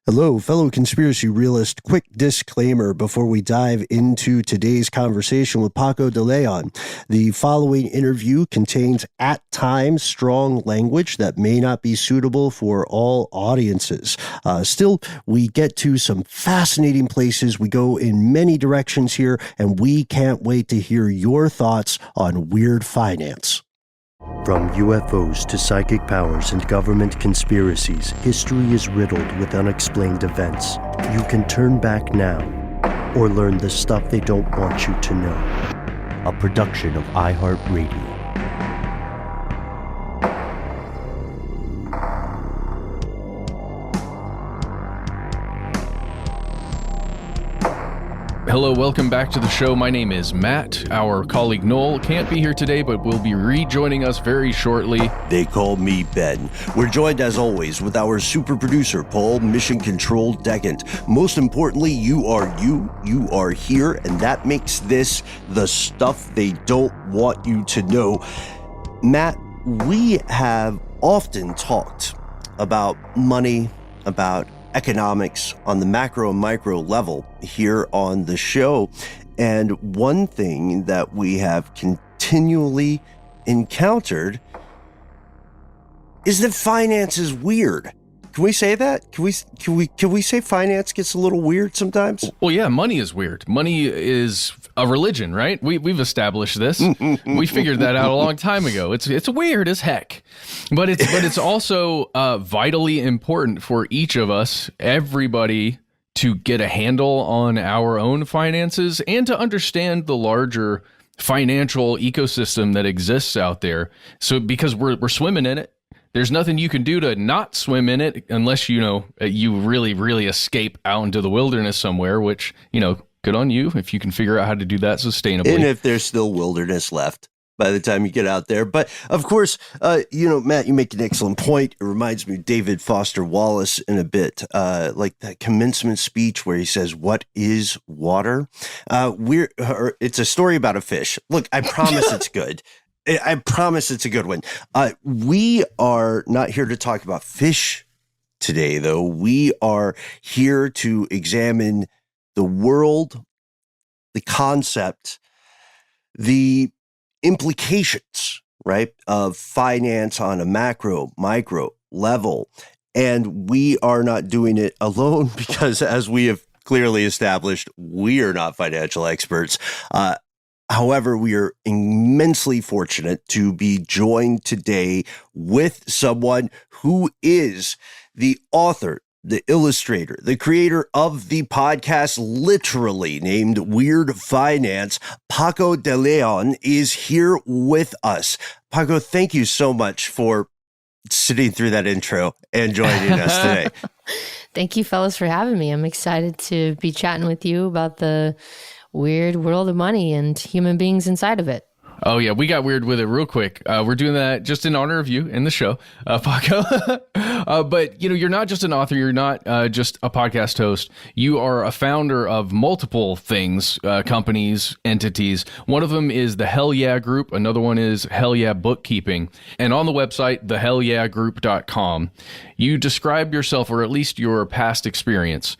Hello, fellow conspiracy realist. Quick disclaimer before we dive into today's conversation with Paco de Leon. The following interview contains, at times, strong language that may not be suitable for all audiences. Still, we get to some fascinating places. We go in many directions here, and we can't wait to hear your thoughts on weird finance. From UFOs to psychic powers and government conspiracies, history is riddled with unexplained events. You can turn back now or learn the stuff they don't want you to know. A production of iHeartRadio. Hello, welcome back to the show. My name is Matt. Our colleague Noel can't be here today, but will be rejoining us very shortly. They call me Ben. We're joined, as always, with our super producer, Paul Mission Control Decant. Most importantly, you are here, and that makes this the stuff they don't want you to know. Matt, we have often talked about money, about economics on the macro and micro level here on the show. And one thing that we have continually encountered is that finance is weird. Can we say that? Can we say finance gets a little weird sometimes? Well, yeah, money is weird. Money is a religion, right? We've established this. We figured that out a long time ago. It's weird as heck, but it's also vitally important for each of us, everybody, to get a handle on our own finances and to understand the larger financial ecosystem that exists out there. So because we're swimming in it. There's nothing you can do to not swim in it unless, you really, really escape out into the wilderness somewhere, which, good on you if you can figure out how to do that sustainably. And if there's still wilderness left by the time you get out there. But of course, Matt, you make an excellent point. It reminds me of David Foster Wallace in a bit, like that commencement speech where he says, "What is water?" It's a story about a fish. Look, I promise it's good. I promise it's a good one. We are not here to talk about fish today, though. We are here to examine the world, the concept, the implications, right, of finance on a macro, micro level. And we are not doing it alone because, as we have clearly established, we are not financial experts. However, we are immensely fortunate to be joined today with someone who is the author, the illustrator, the creator of the podcast literally named Weird Finance. Paco de Leon is here with us. Paco, thank you so much for sitting through that intro and joining us today. Thank you, fellas, for having me. I'm excited to be chatting with you about the weird world of money and human beings inside of it. Oh, yeah, we got weird with it real quick. We're doing that just in honor of you in the show, Paco. But, you're not just an author. You're not just a podcast host. You are a founder of multiple things, companies, entities. One of them is the Hell Yeah Group. Another one is Hell Yeah Bookkeeping. And on the website, thehellyeahgroup.com, you describe yourself, or at least your past experience,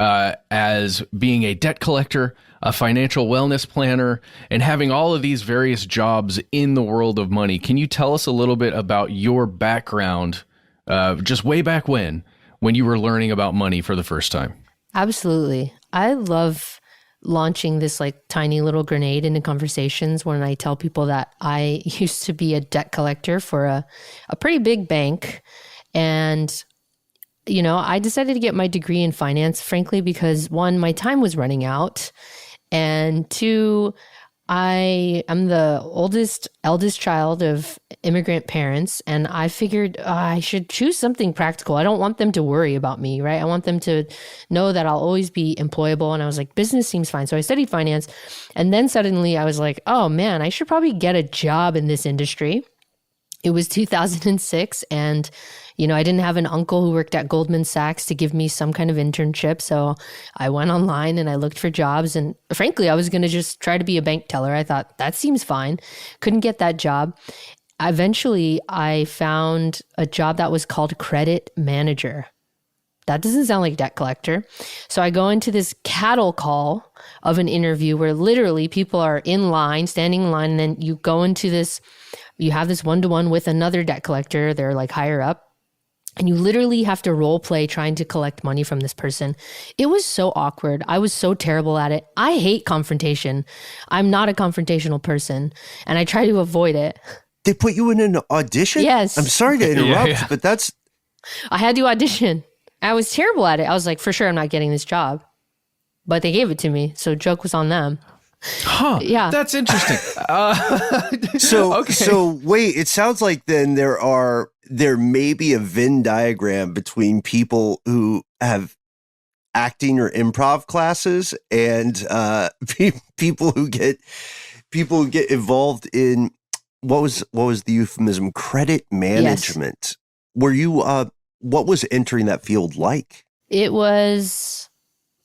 as being a debt collector, a financial wellness planner, and having all of these various jobs in the world of money. Can you tell us a little bit about your background, just way back when you were learning about money for the first time? Absolutely. I love launching this tiny little grenade into conversations when I tell people that I used to be a debt collector for a pretty big bank. And I decided to get my degree in finance, frankly, because one, my time was running out. And two, I am the eldest child of immigrant parents. And I figured I should choose something practical. I don't want them to worry about me, right? I want them to know that I'll always be employable. And I was like, business seems fine. So I studied finance. And then suddenly I was like, oh man, I should probably get a job in this industry. It was 2006, and I didn't have an uncle who worked at Goldman Sachs to give me some kind of internship. So I went online and I looked for jobs. And frankly, I was going to just try to be a bank teller. I thought that seems fine. Couldn't get that job. Eventually, I found a job that was called credit manager. that doesn't sound like debt collector. So I go into this cattle call of an interview where literally people are in line, standing in line, and then you go into this, you have this one-to-one with another debt collector. They're like higher up. And you literally have to role play trying to collect money from this person. It was so awkward. I was so terrible at it. I hate confrontation. I'm not a confrontational person, and I try to avoid it. They put you in an audition? Yes. I'm sorry to interrupt, but that's... I had to audition. I was terrible at it. I was like, for sure, I'm not getting this job. But they gave it to me, so joke was on them. Huh. Yeah. That's interesting. So wait, it sounds like then there may be a Venn diagram between people who have acting or improv classes and people who get involved in what was the euphemism, credit management. Yes. Were you what was entering that field like? It was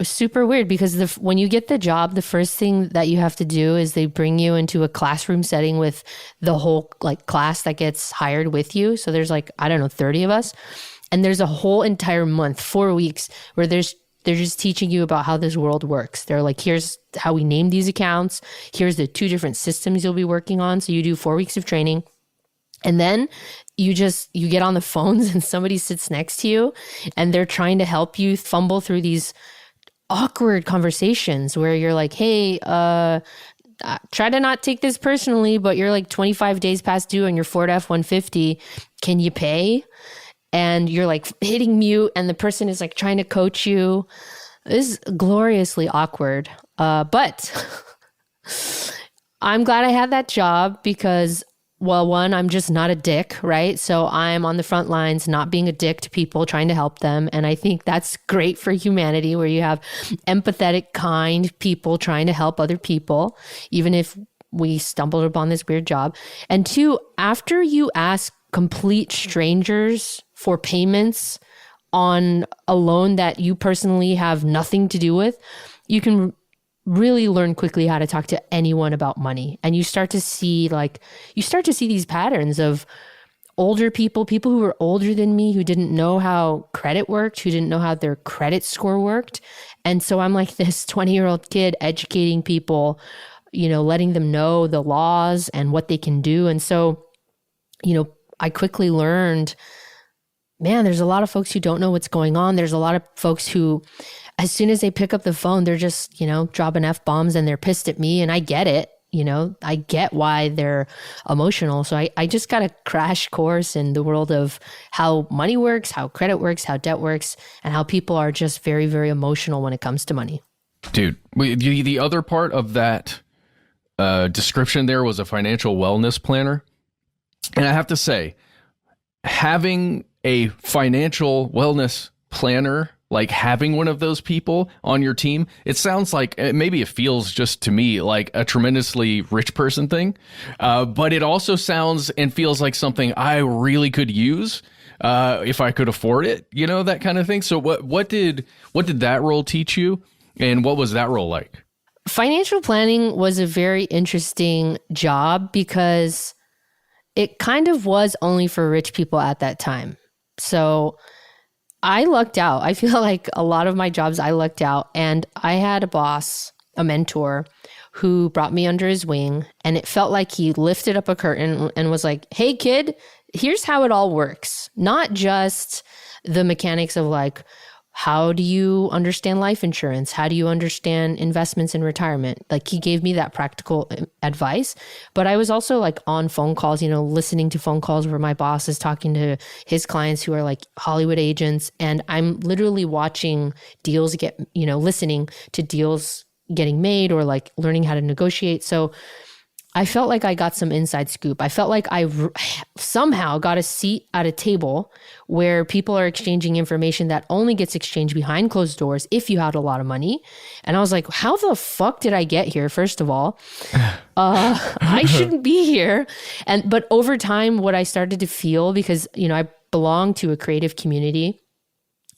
super weird because when you get the job, the first thing that you have to do is they bring you into a classroom setting with the whole like class that gets hired with you. So there's like, I don't know, 30 of us. And there's a whole entire month, 4 weeks, where they're just teaching you about how this world works. They're like, here's how we name these accounts. Here's the 2 different systems you'll be working on. So you do 4 weeks of training. And then you get on the phones and somebody sits next to you and they're trying to help you fumble through these awkward conversations where you're like, hey, try to not take this personally, but you're like 25 days past due on your Ford F-150. Can you pay? And you're like hitting mute and the person is like trying to coach you. This is gloriously awkward. But I'm glad I had that job because, well, one, I'm just not a dick, right? So I'm on the front lines, not being a dick to people, trying to help them. And I think that's great for humanity, where you have empathetic, kind people trying to help other people, even if we stumbled upon this weird job. And 2, after you ask complete strangers for payments on a loan that you personally have nothing to do with, you can really learn quickly how to talk to anyone about money. And you start to see these patterns of older people who were older than me, who didn't know how credit worked, who didn't know how their credit score worked. And so I'm like this 20-year-old kid educating people, letting them know the laws and what they can do. And so, I quickly learned, man, there's a lot of folks who don't know what's going on. There's a lot of folks who, as soon as they pick up the phone, they're just, dropping F-bombs and they're pissed at me. And I get it. I get why they're emotional. So I just got a crash course in the world of how money works, how credit works, how debt works, and how people are just very, very emotional when it comes to money. Dude, the other part of that description there was a financial wellness planner. And I have to say, having a financial wellness planner, like having one of those people on your team, it sounds like, maybe it feels just to me like a tremendously rich person thing. But it also sounds and feels like something I really could use if I could afford it, that kind of thing. So what did that role teach you? And what was that role like? Financial planning was a very interesting job because it kind of was only for rich people at that time. So I lucked out. I feel like a lot of my jobs, I lucked out. And I had a boss, a mentor, who brought me under his wing. And it felt like he lifted up a curtain and was like, hey, kid, here's how it all works. Not just the mechanics of like, how do you understand life insurance? How do you understand investments in retirement? Like he gave me that practical advice, but I was also like on phone calls, listening to phone calls where my boss is talking to his clients who are like Hollywood agents. And I'm literally watching deals listening to deals getting made or like learning how to negotiate. So I felt like I got some inside scoop. I felt like I somehow got a seat at a table where people are exchanging information that only gets exchanged behind closed doors if you had a lot of money. And I was like, how the fuck did I get here? First of all, I shouldn't be here. But over time, what I started to feel, because, I belong to a creative community.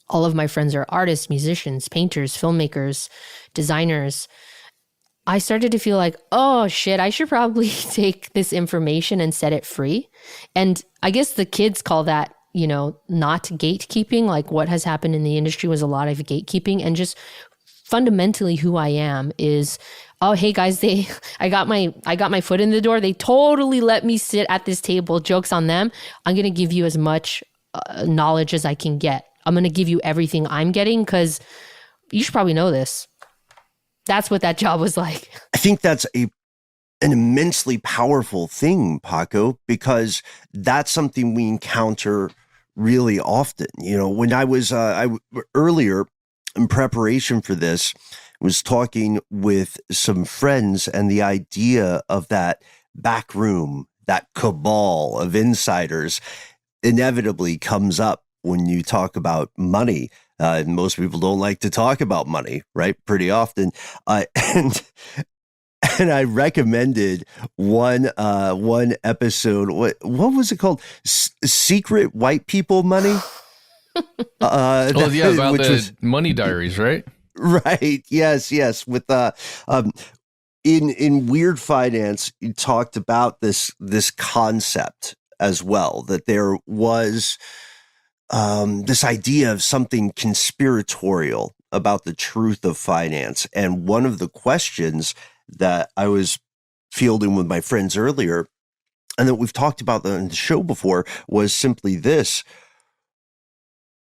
All of my friends are artists, musicians, painters, filmmakers, designers. I started to feel like, oh shit, I should probably take this information and set it free. And I guess the kids call that not gatekeeping. Like what has happened in the industry was a lot of gatekeeping, and just fundamentally who I am is, oh, hey guys, I got my foot in the door. They totally let me sit at this table. Joke's on them. I'm going to give you as much knowledge as I can get. I'm going to give you everything I'm getting, because you should probably know this. That's what that job was like. I think that's an immensely powerful thing, Paco, because that's something we encounter really often. When I was earlier in preparation for this, was talking with some friends, and the idea of that back room, that cabal of insiders, inevitably comes up when you talk about money. Most people don't like to talk about money, right? Pretty often. And I recommended one episode. What was it called? Secret White People Money. About the Money Diaries, right? Right. Yes. With in Weird Finance, you talked about this concept as well, that there was this idea of something conspiratorial about the truth of finance. And one of the questions that I was fielding with my friends earlier, and that we've talked about on the show before, was simply this: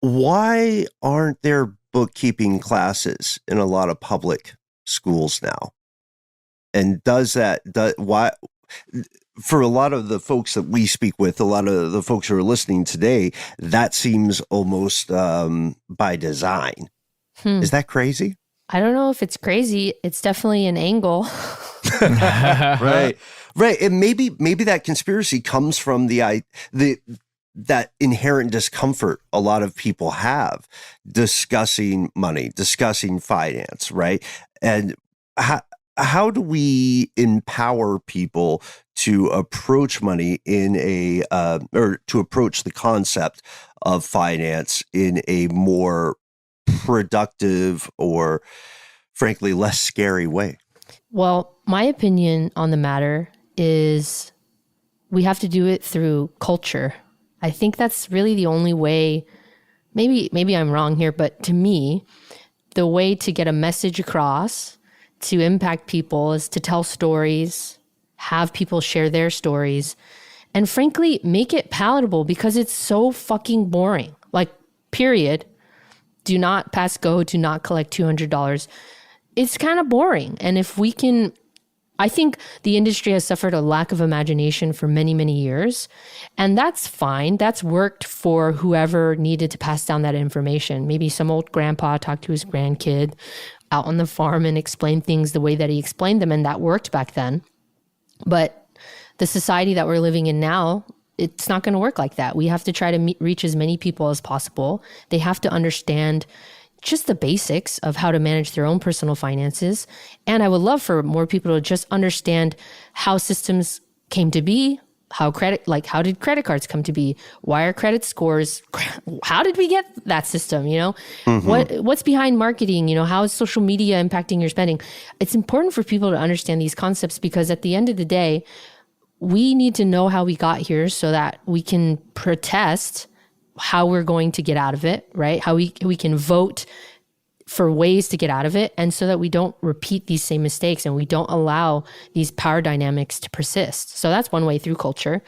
why aren't there bookkeeping classes in a lot of public schools now? And why, for a lot of the folks that we speak with, a lot of the folks who are listening today, that seems almost by design. Is that crazy? I don't know if it's crazy. It's definitely an angle. Right. And maybe that conspiracy comes from that inherent discomfort a lot of people have discussing money, discussing finance, right? And how do we empower people to approach money or to approach the concept of finance in a more productive or, frankly, less scary way? Well, my opinion on the matter is we have to do it through culture. I think that's really the only way. Maybe I'm wrong here, but to me, the way to get a message across, to impact people, is to tell stories, have people share their stories, and frankly, make it palatable, because it's so fucking boring. Like, period. Do not pass go, do not collect $200. It's kind of boring. And if we can, I think the industry has suffered a lack of imagination for many, many years. And that's fine. That's worked for whoever needed to pass down that information. Maybe some old grandpa talked to his grandkid out on the farm and explained things the way that he explained them. And that worked back then. But the society that we're living in now, it's not going to work like that. We have to try to reach as many people as possible. They have to understand just the basics of how to manage their own personal finances. And I would love for more people to just understand how systems came to be, how did credit cards come to be? Why are credit scores? How did we get that system? What's behind marketing? How is social media impacting your spending? It's important for people to understand these concepts, because at the end of the day, we need to know how we got here so that we can protest how we're going to get out of it, right? How we can vote for ways to get out of it, and so that we don't repeat these same mistakes and we don't allow these power dynamics to persist. So that's one way, through culture.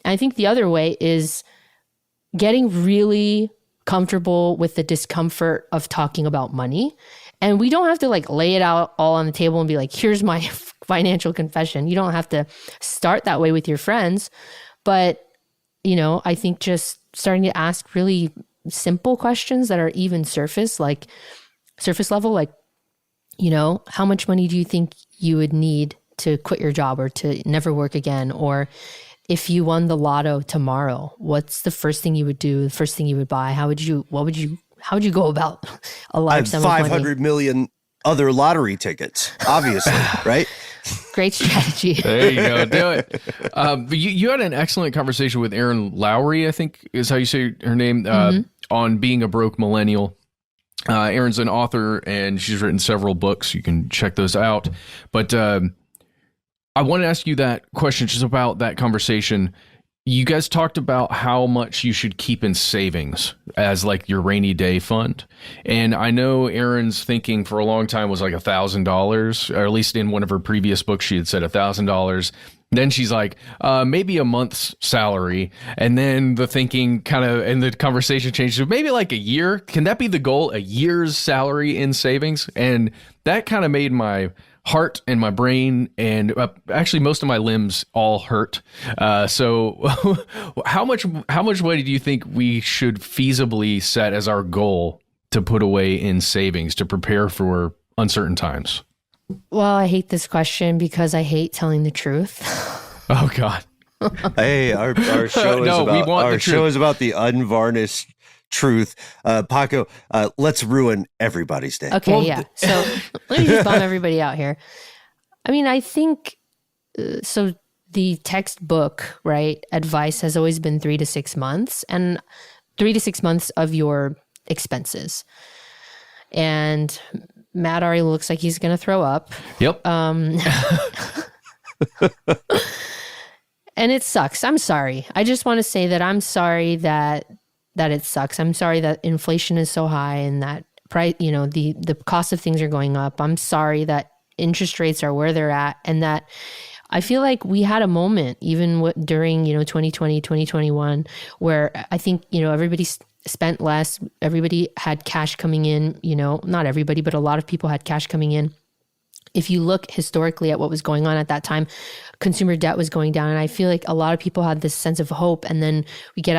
And I think the other way is getting really comfortable with the discomfort of talking about money. And we don't have to lay it out all on the table and be like, here's my financial confession. You don't have to start that way with your friends. But, I think just starting to ask really simple questions that are even surface level, how much money do you think you would need to quit your job or to never work again? Or if you won the lotto tomorrow, what's the first thing you would do? The first thing you would buy? How would you go about a large sum of money? 500 million other lottery tickets, obviously, right? Great strategy. There you go. Do it. But you had an excellent conversation with Erin Lowry, I think is how you say her name, on being a broke millennial. Erin's an author, and she's written several books. You can check those out. But I want to ask you that question just about that conversation. You guys talked about how much you should keep in savings as like your rainy day fund. And I know Erin's thinking for a long time was like $1,000, or at least in one of her previous books, she had said $1,000. Then she's like, maybe a month's salary. And then the thinking kind of, and the conversation changed to maybe like a year. Can that be the goal? A year's salary in savings? And that kind of made my heart and my brain and actually most of my limbs all hurt. So how much money do you think we should feasibly set as our goal to put away in savings to prepare for uncertain times? Well, I hate this question because I hate telling the truth. Oh God. Hey, our show is about the unvarnished truth. Paco, let's ruin everybody's day. Okay, yeah. So let me just bum everybody out here. I mean, I think, so the textbook, right, advice has always been 3 to 6 months, and 3 to 6 months of your expenses. And Matt already looks like he's going to throw up. Yep. And it sucks. I'm sorry. I just want to say that I'm sorry that it sucks. I'm sorry that inflation is so high and that price, the cost of things are going up. I'm sorry that interest rates are where they're at, and that I feel like we had a moment even during, 2020, 2021, where I think, everybody spent less. Everybody had cash coming in, not everybody, but a lot of people had cash coming in. If you look historically at what was going on at that time, consumer debt was going down. And I feel like a lot of people had this sense of hope. And then we get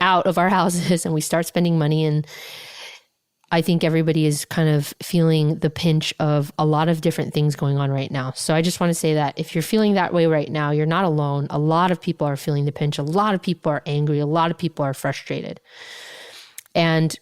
out of our houses and we start spending money. And I think everybody is kind of feeling the pinch of a lot of different things going on right now. So I just want to say that if you're feeling that way right now, you're not alone. A lot of people are feeling the pinch. A lot of people are angry. A lot of people are frustrated. And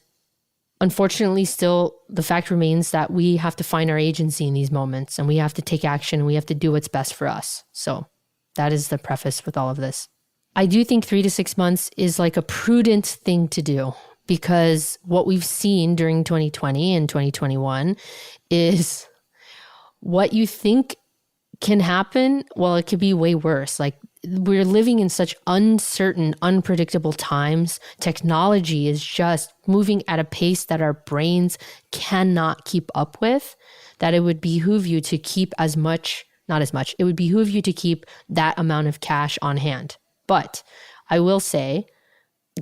unfortunately, still, the fact remains that we have to find our agency in these moments, and we have to take action, and we have to do what's best for us. So that is the preface with all of this. I do think 3 to 6 months is like a prudent thing to do, because what we've seen during 2020 and 2021 is what you think can happen. Well, it could be way worse. Like, we're living in such uncertain, unpredictable times. Technology is just moving at a pace that our brains cannot keep up with, that it would behoove you to keep it would behoove you to keep that amount of cash on hand. But I will say,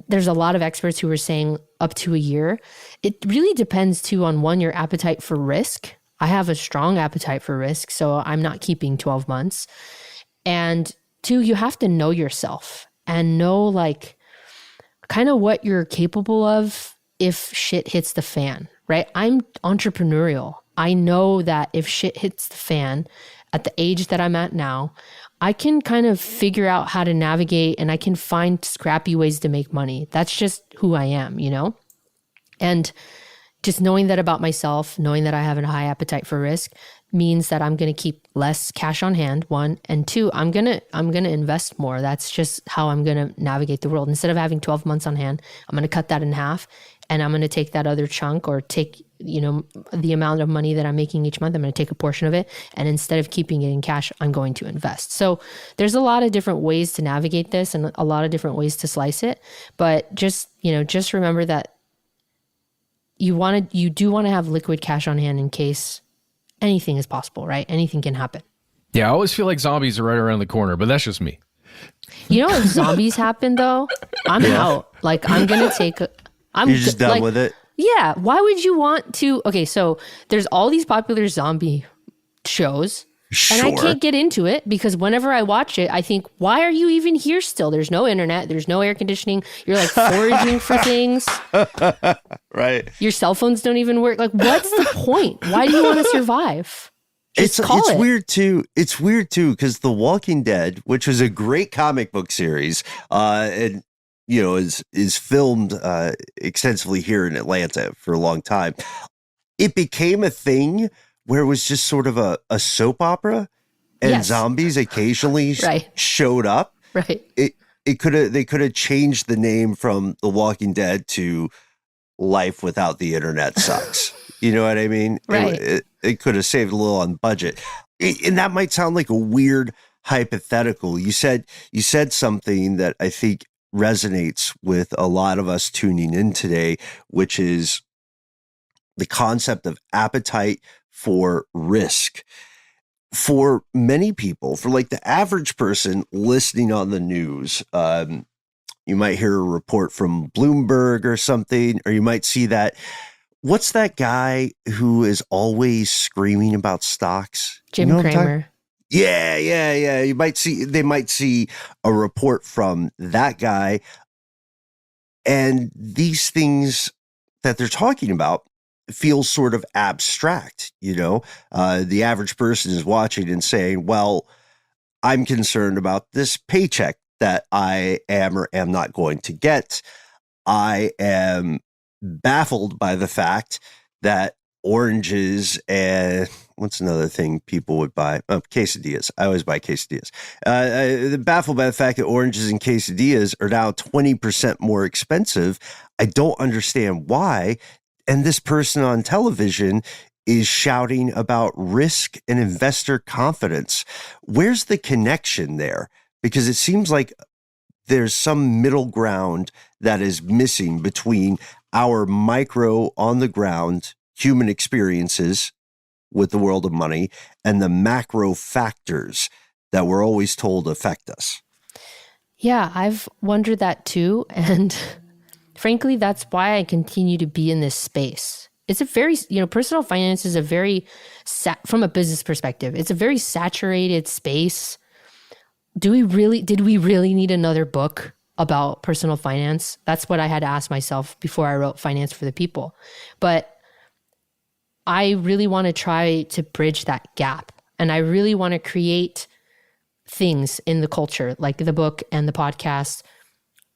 there's a lot of experts who are saying up to a year. It really depends too on, one, your appetite for risk. I have a strong appetite for risk, so I'm not keeping 12 months. And 2, you have to know yourself and know like kind of what you're capable of if shit hits the fan, right? I'm entrepreneurial. I know that if shit hits the fan at the age that I'm at now, I can kind of figure out how to navigate, and I can find scrappy ways to make money. That's just who I am, And just knowing that about myself, knowing that I have a high appetite for risk, means that I'm going to keep less cash on hand, 1, and 2, I'm going to invest more. That's just how I'm going to navigate the world. Instead of having 12 months on hand, I'm going to cut that in half, and I'm going to take that other chunk, or take, the amount of money that I'm making each month, I'm going to take a portion of it, and instead of keeping it in cash, I'm going to invest. So there's a lot of different ways to navigate this and a lot of different ways to slice it. But just remember that you do want to have liquid cash on hand in case anything is possible, right? Anything can happen. Yeah, I always feel like zombies are right around the corner, but that's just me. If zombies happen though, I'm out. Like, I'm going to take... You're just done with it? Yeah. Why would you want to... Okay, so there's all these popular zombie shows. Sure. And I can't get into it because whenever I watch it, I think, why are you even here still? There's no internet. There's no air conditioning. You're like foraging for things. Right. Your cell phones don't even work. Like, what's the point? Why do you want to survive? It's weird too. It's weird too, because The Walking Dead, which was a great comic book series, and is filmed extensively here in Atlanta for a long time. It became a thing where it was just sort of a soap opera, and zombies occasionally showed up. Right. They could have changed the name from The Walking Dead to Life Without the Internet Sucks. You know what I mean? Right. It could have saved a little on budget. And that might sound like a weird hypothetical. You said something that I think resonates with a lot of us tuning in today, which is the concept of appetite for risk. For many people, for like the average person listening on the news, you might hear a report from Bloomberg or something, or you might see that. What's that guy who is always screaming about stocks? Jim Cramer. Yeah. They might see a report from that guy, and these things that they're talking about feel sort of abstract. The average person is watching and saying, well, I'm concerned about this paycheck that I am or am not going to get. I am baffled by the fact that oranges and what's another thing people would buy? Quesadillas. I always buy quesadillas. Baffled by the fact that oranges and quesadillas are now 20% more expensive. I don't understand why. And this person on television is shouting about risk and investor confidence. Where's the connection there? Because it seems like there's some middle ground that is missing between our micro on the ground human experiences with the world of money and the macro factors that we're always told affect us. Yeah, I've wondered that too. And frankly, that's why I continue to be in this space. It's a very, personal finance is a very, from a business perspective, it's a very saturated space. Did we really need another book about personal finance? That's what I had to ask myself before I wrote Finance for the People. But I really want to try to bridge that gap. And I really want to create things in the culture, like the book and the podcast.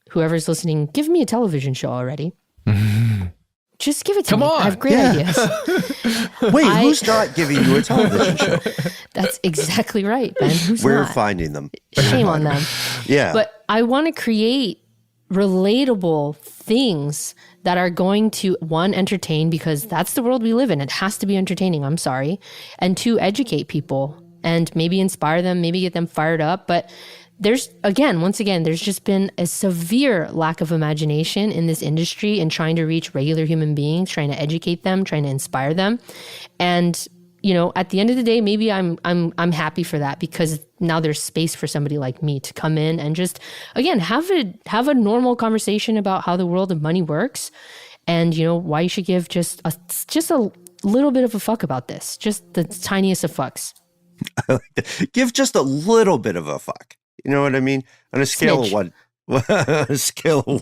Whoever's listening, give me a television show already. Just give it to me. On. I have great ideas. Wait, who's not giving you a television show? That's exactly right, Ben. We're not? finding them. Shame on them. Yeah. But I want to create relatable things that are going to, one, entertain, because that's the world we live in. It has to be entertaining. I'm sorry. And two, educate people and maybe inspire them, maybe get them fired up. But there's just been a severe lack of imagination in this industry and trying to reach regular human beings, trying to educate them, trying to inspire them. And, at the end of the day, maybe I'm happy for that, because now there's space for somebody like me to come in and just, again, have a normal conversation about how the world of money works and, why you should give just a little bit of a fuck about this, just the tiniest of fucks. Give just a little bit of a fuck. You know what I mean? On a scale of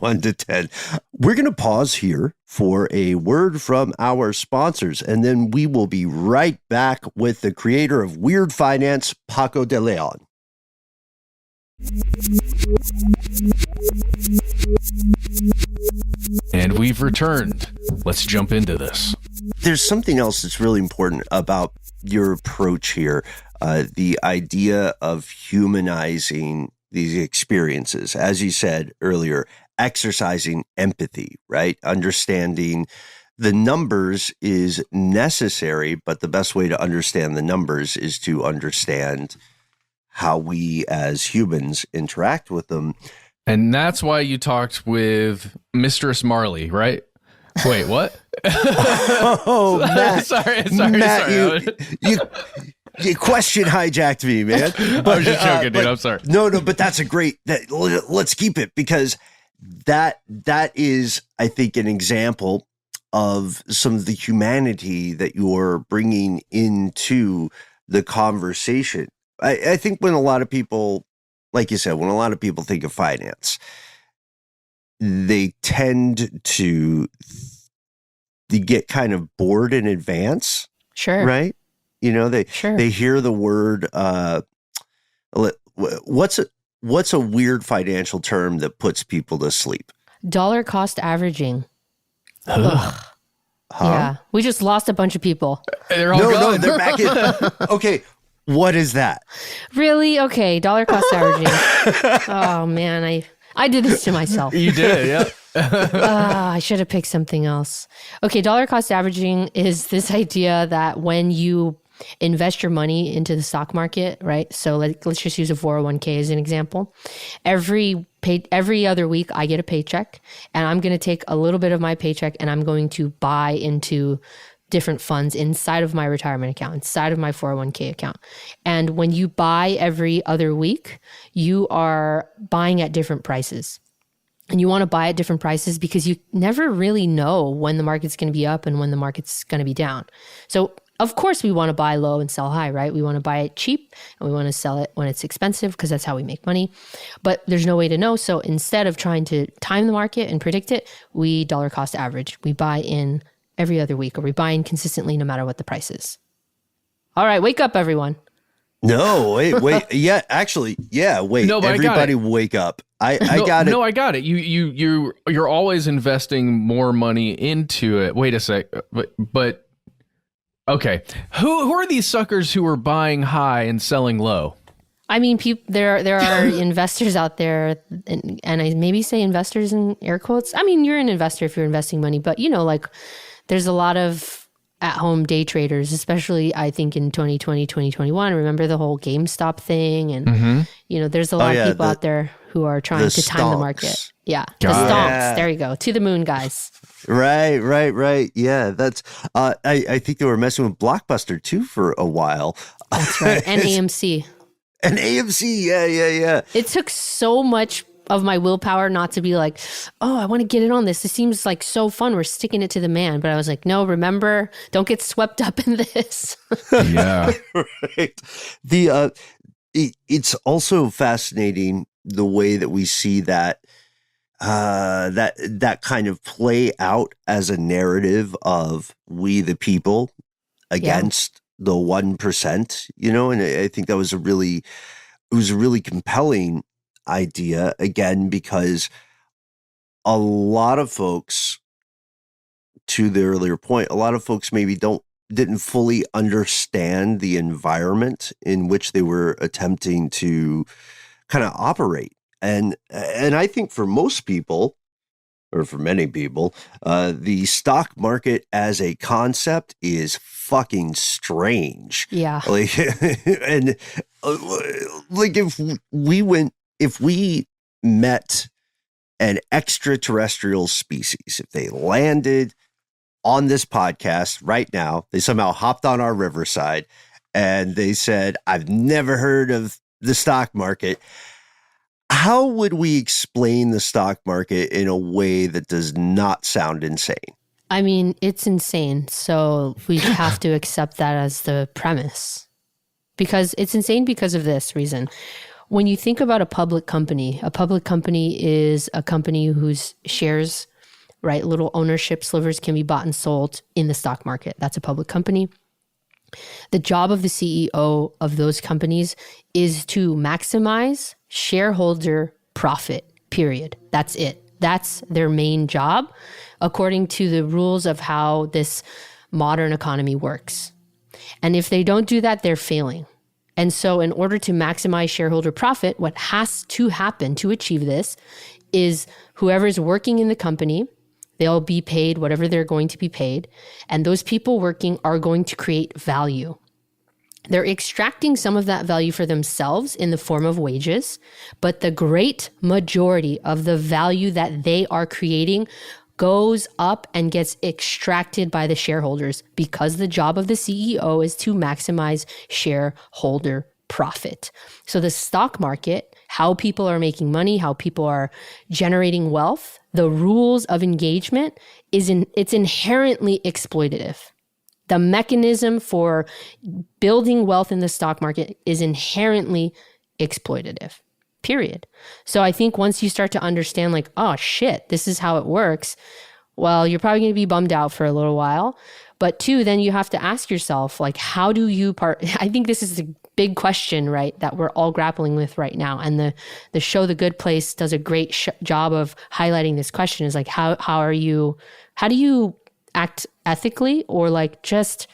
1 to 10. We're going to pause here for a word from our sponsors, and then we will be right back with the creator of Weird Finance, Paco de Leon. And we've returned. Let's jump into this. There's something else that's really important about your approach here. The idea of humanizing these experiences, as you said earlier, exercising empathy, right? Understanding the numbers is necessary, but the best way to understand the numbers is to understand how we as humans interact with them. And that's why you talked with Mistress Marley, right? Wait, what? Oh, Matt. sorry. You question hijacked me, man. But, I was just joking, dude. I'm sorry. No, but that's a great. Let's keep it, because that is, I think, an example of some of the humanity that you're bringing into the conversation. I think when a lot of people, like you said, when a lot of people think of finance, they tend to get kind of bored in advance. Sure. Right? They hear the word, what's a weird financial term that puts people to sleep? Dollar cost averaging. Huh? Yeah. We just lost a bunch of people. They're all gone. No, they're back in. Okay. What is that? Really? Okay. Dollar cost averaging. Oh man. I did this to myself. You did, yeah. I should have picked something else. Okay. Dollar cost averaging is this idea that when you invest your money into the stock market, right? So let's just use a 401k as an example. Every other week, I get a paycheck, and I'm going to take a little bit of my paycheck and I'm going to buy into different funds inside of my retirement account, inside of my 401k account. And when you buy every other week, you are buying at different prices. And you want to buy at different prices because you never really know when the market's going to be up and when the market's going to be down. So of course we want to buy low and sell high, right? We want to buy it cheap and we want to sell it when it's expensive because that's how we make money. But there's no way to know. So instead of trying to time the market and predict it, we dollar cost average. We buy in every other week, or we buy in consistently no matter what the price is. All right, wake up, everyone. No, wait. Yeah, actually, yeah, wait. No, but everybody wake up. I got it. No, I got it. You're always investing more money into it. Wait a sec. But okay. Who are these suckers who are buying high and selling low? I mean, there are investors out there, and I maybe say investors in air quotes. I mean, you're an investor if you're investing money, but like there's a lot of at-home day traders, especially I think in 2020, 2021. Remember the whole GameStop thing? And, there's a lot of people out there who are trying to time the market. Yeah. The stonks. There you go. To the moon, guys. Right. Yeah. That's, I think they were messing with Blockbuster too for a while. That's right. And AMC. And AMC. Yeah. It took so much of my willpower not to be like, oh, I want to get in on this. This seems like so fun. We're sticking it to the man. But I was like, no, remember, don't get swept up in this. Yeah. Right. It's also fascinating the way that we see that that kind of play out as a narrative of we the people against the 1%, and I think that was a really compelling idea, again, because a lot of folks, to the earlier point, a lot of folks maybe didn't fully understand the environment in which they were attempting to kind of operate. And I think for most people, or for many people, the stock market as a concept is fucking strange. Yeah. And if we met an extraterrestrial species, if they landed on this podcast right now, they somehow hopped on our riverside and they said, I've never heard of the stock market. How would we explain the stock market in a way that does not sound insane? I mean, it's insane. So we have to accept that as the premise, because it's insane because of this reason. When you think about a public company is a company whose shares, right, little ownership slivers can be bought and sold in the stock market. That's a public company. The job of the CEO of those companies is to maximize shareholder profit, period. That's it. That's their main job, according to the rules of how this modern economy works. And if they don't do that, they're failing. And so in order to maximize shareholder profit, what has to happen to achieve this is whoever's working in the company, they'll be paid whatever they're going to be paid. And those people working are going to create value. They're extracting some of that value for themselves in the form of wages, but the great majority of the value that they are creating goes up and gets extracted by the shareholders, because the job of the CEO is to maximize shareholder profit. So the stock market, how people are making money, how people are generating wealth, the rules of engagement it's inherently exploitative. The mechanism for building wealth in the stock market is inherently exploitative. Period. So I think once you start to understand, like, oh shit, this is how it works, well, you're probably going to be bummed out for a little while. But two, then you have to ask yourself, like, how do you I think this is a big question, right, that we're all grappling with right now. And the show The Good Place does a great job of highlighting this question, is like, how do you act ethically, or like just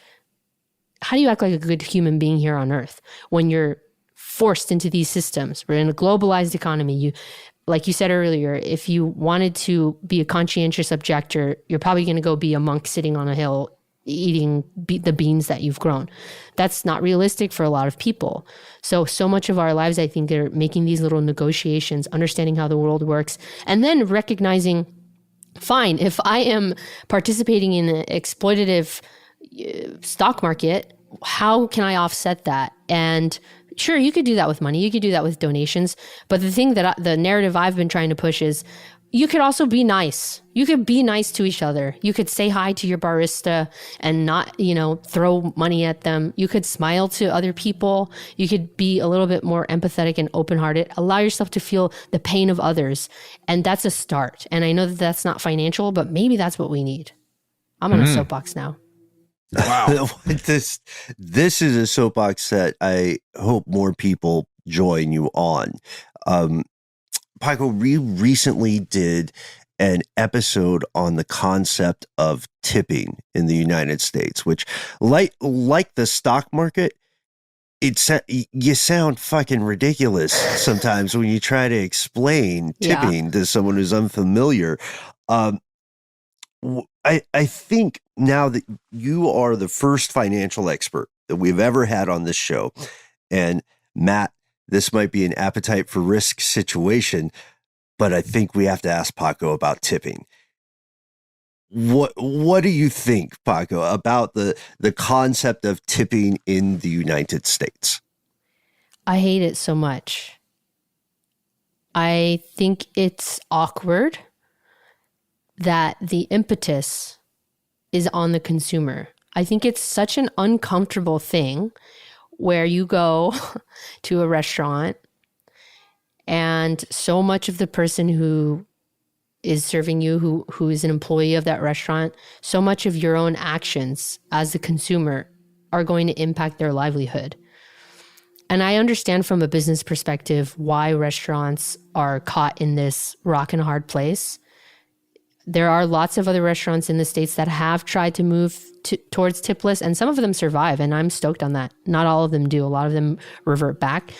how do you act like a good human being here on earth when you're forced into these systems? We're in a globalized economy. Like you said earlier, if you wanted to be a conscientious objector, you're probably going to go be a monk sitting on a hill eating the beans that you've grown. That's not realistic for a lot of people. So much of our lives, I think, are making these little negotiations, understanding how the world works, and then recognizing, fine, if I am participating in an exploitative stock market, how can I offset that? And sure, you could do that with money. You could do that with donations. But the thing the narrative I've been trying to push is you could also be nice. You could be nice to each other. You could say hi to your barista and not, throw money at them. You could smile to other people. You could be a little bit more empathetic and open-hearted. Allow yourself to feel the pain of others. And that's a start. And I know that that's not financial, but maybe that's what we need. I'm on a soapbox now. Wow. This is a soapbox that I hope more people join you on. Paco, we recently did an episode on the concept of tipping in the United States, which, like the stock market, you sound fucking ridiculous sometimes when you try to explain tipping to someone who's unfamiliar. I think now that you are the first financial expert that we've ever had on this show, and Matt, this might be an appetite for risk situation, but I think we have to ask Paco about tipping. What do you think, Paco, about the concept of tipping in the United States? I hate it so much. I think it's awkward that the impetus is on the consumer. I think it's such an uncomfortable thing where you go to a restaurant and so much of the person who is serving you, who is an employee of that restaurant, so much of your own actions as the consumer are going to impact their livelihood. And I understand from a business perspective why restaurants are caught in this rock and a hard place. There are lots of other restaurants in the States that have tried to move towards tipless, and some of them survive, and I'm stoked on that. Not all of them do. A lot of them revert back.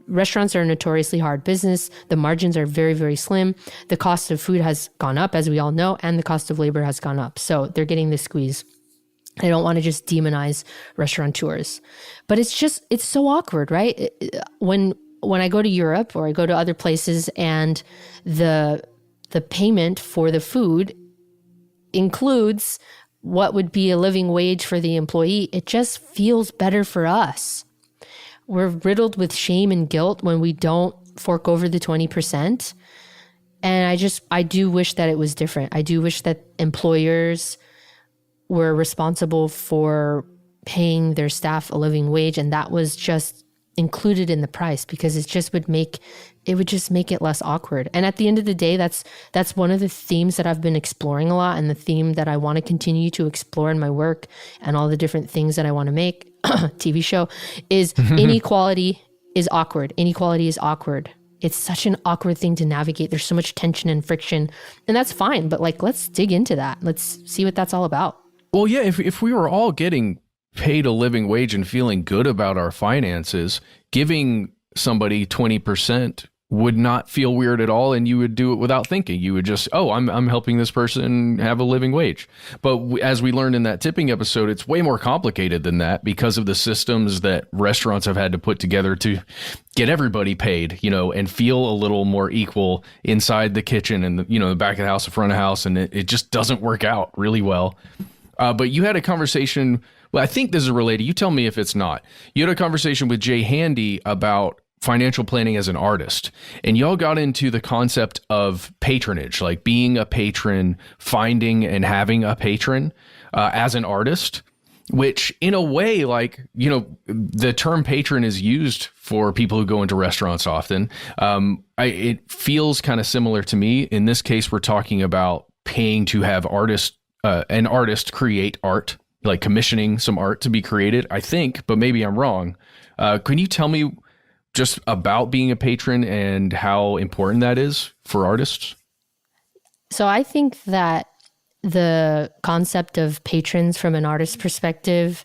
Restaurants are a notoriously hard business. The margins are very, very slim. The cost of food has gone up, as we all know, and the cost of labor has gone up. So they're getting the squeeze. I don't want to just demonize restaurateurs, but it's so awkward, right? When I go to Europe or I go to other places and the payment for the food includes what would be a living wage for the employee, it just feels better for us. We're riddled with shame and guilt when we don't fork over the 20%. And I do wish that it was different. I do wish that employers were responsible for paying their staff a living wage, and that was just included in the price, because it would just make it less awkward. And at the end of the day, that's one of the themes that I've been exploring a lot, and the theme that I want to continue to explore in my work and all the different things that I want to make, TV show, is inequality is awkward. Inequality is awkward. It's such an awkward thing to navigate. There's so much tension and friction, and that's fine. But let's dig into that. Let's see what that's all about. Well, yeah, if we were all getting paid a living wage and feeling good about our finances, giving somebody 20% would not feel weird at all, and you would do it without thinking. You would just, I'm helping this person have a living wage. But as we learned in that tipping episode, it's way more complicated than that because of the systems that restaurants have had to put together to get everybody paid, and feel a little more equal inside the kitchen and the back of the house, the front of the house, and it just doesn't work out really well. But you had a conversation. Well, I think this is related. You tell me if it's not. You had a conversation with Jay Handy about financial planning as an artist, and y'all got into the concept of patronage, like being a patron, finding and having a patron as an artist, which in a way, the term patron is used for people who go into restaurants often. It feels kind of similar to me. In this case, we're talking about paying to have an artist create art, like commissioning some art to be created, I think, but maybe I'm wrong. Can you tell me just about being a patron and how important that is for artists? So I think that the concept of patrons from an artist's perspective,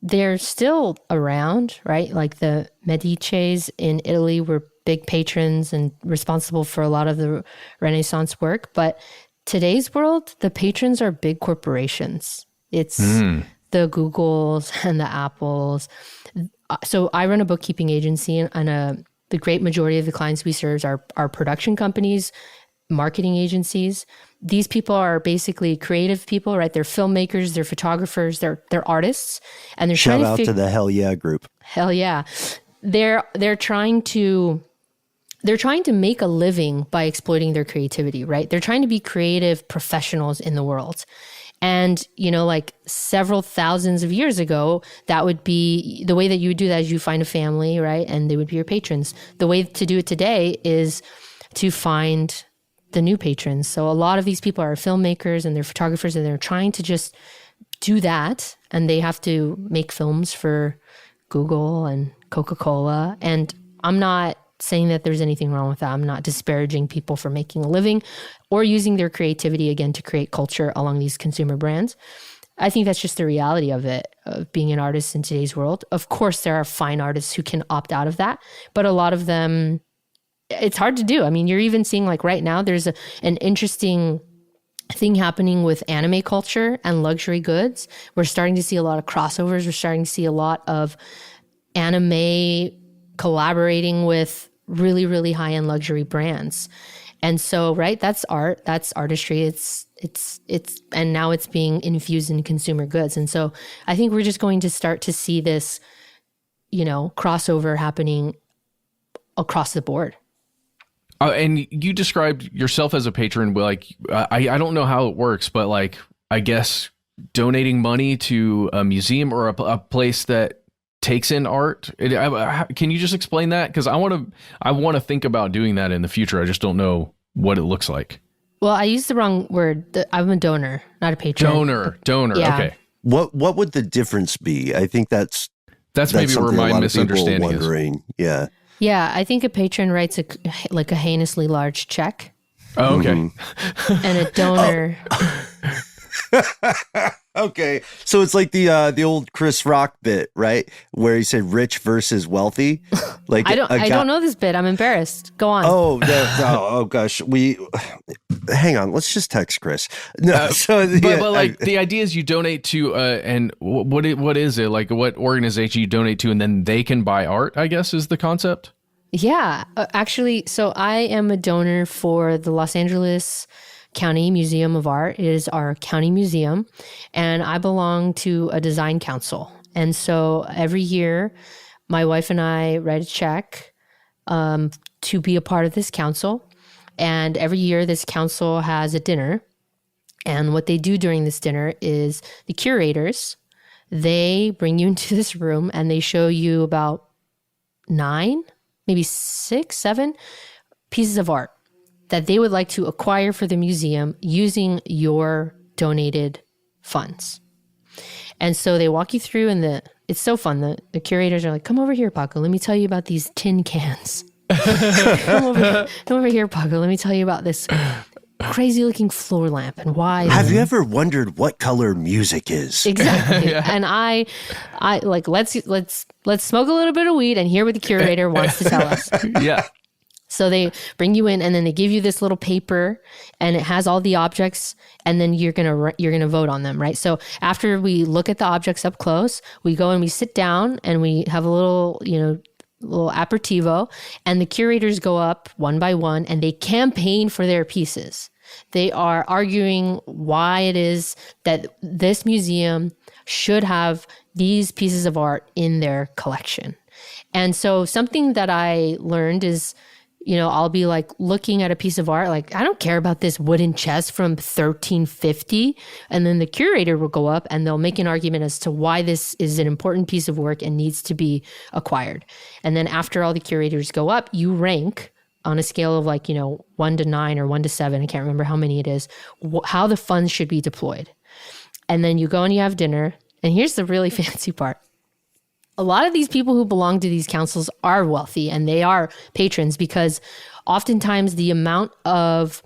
they're still around, right? Like the Medicis in Italy were big patrons and responsible for a lot of the Renaissance work. But today's world, the patrons are big corporations. It's the Googles and the Apples. So I run a bookkeeping agency, and the great majority of the clients we serve are production companies, marketing agencies. These people are basically creative people, right? They're filmmakers, they're photographers, they're artists, and they're shout out to the Hell Yeah group. Hell yeah. They're trying to make a living by exploiting their creativity, right? They're trying to be creative professionals in the world. And, like several thousands of years ago, that would be the way that you would do that is you find a family, right? And they would be your patrons. The way to do it today is to find the new patrons. So a lot of these people are filmmakers and they're photographers, and they're trying to just do that. And they have to make films for Google and Coca-Cola. And I'm not saying that there's anything wrong with that. I'm not disparaging people for making a living or using their creativity again to create culture along these consumer brands. I think that's just the reality of it, of being an artist in today's world. Of course, there are fine artists who can opt out of that, but a lot of them, it's hard to do. I mean, you're even seeing like right now, there's an interesting thing happening with anime culture and luxury goods. We're starting to see a lot of crossovers. We're starting to see a lot of anime collaborating with really, really high-end luxury brands. And so, right, that's art, that's artistry. It's and now it's being infused in consumer goods. And so I think we're just going to start to see this, crossover happening across the board. And you described yourself as a patron, like, I don't know how it works, but like, I guess donating money to a museum or a place that takes in art. Can you just explain that? Because I want to think about doing that in the future. I just don't know what it looks like. Well, I used the wrong word. I'm a donor, not a patron. Donor. Yeah. Okay. What would the difference be? I think that's maybe where my misunderstanding is. Yeah. Yeah, I think a patron writes a heinously large check. Oh, okay. And a donor. Okay, so it's like the old Chris Rock bit, right? Where he said rich versus wealthy. Like I don't know this bit. I'm embarrassed. Go on. Oh no, oh gosh, hang on. Let's just text Chris. No, but like the idea is you donate to and what is it, like what organization you donate to, and then they can buy art, I guess is the concept. Yeah, actually, so I am a donor for the Los Angeles County Museum of Art. It is our county museum, and I belong to a design council. And so every year, my wife and I write a check to be a part of this council. And every year, this council has a dinner. And what they do during this dinner is the curators, they bring you into this room and they show you about 9, maybe 6, 7 pieces of art that they would like to acquire for the museum using your donated funds. And so they walk you through, and it's so fun. The curators are like, come over here, Paco, let me tell you about these tin cans. come over here, Paco, let me tell you about this crazy looking floor lamp and why. Have you ever wondered what color music is? Exactly. Yeah. And I like, let's smoke a little bit of weed and hear what the curator wants to tell us. Yeah. So they bring you in, and then they give you this little paper, and it has all the objects, and then you're gonna vote on them, right? So after we look at the objects up close, we go and we sit down and we have a little aperitivo, and the curators go up one by one and they campaign for their pieces. They are arguing why it is that this museum should have these pieces of art in their collection. And so something that I learned is, I'll be like looking at a piece of art, like, I don't care about this wooden chest from 1350. And then the curator will go up and they'll make an argument as to why this is an important piece of work and needs to be acquired. And then after all the curators go up, you rank on a scale of 1 to 9 or 1 to 7. I can't remember how many it is, how the funds should be deployed. And then you go and you have dinner. And here's the really fancy part. A lot of these people who belong to these councils are wealthy, and they are patrons, because oftentimes the amount of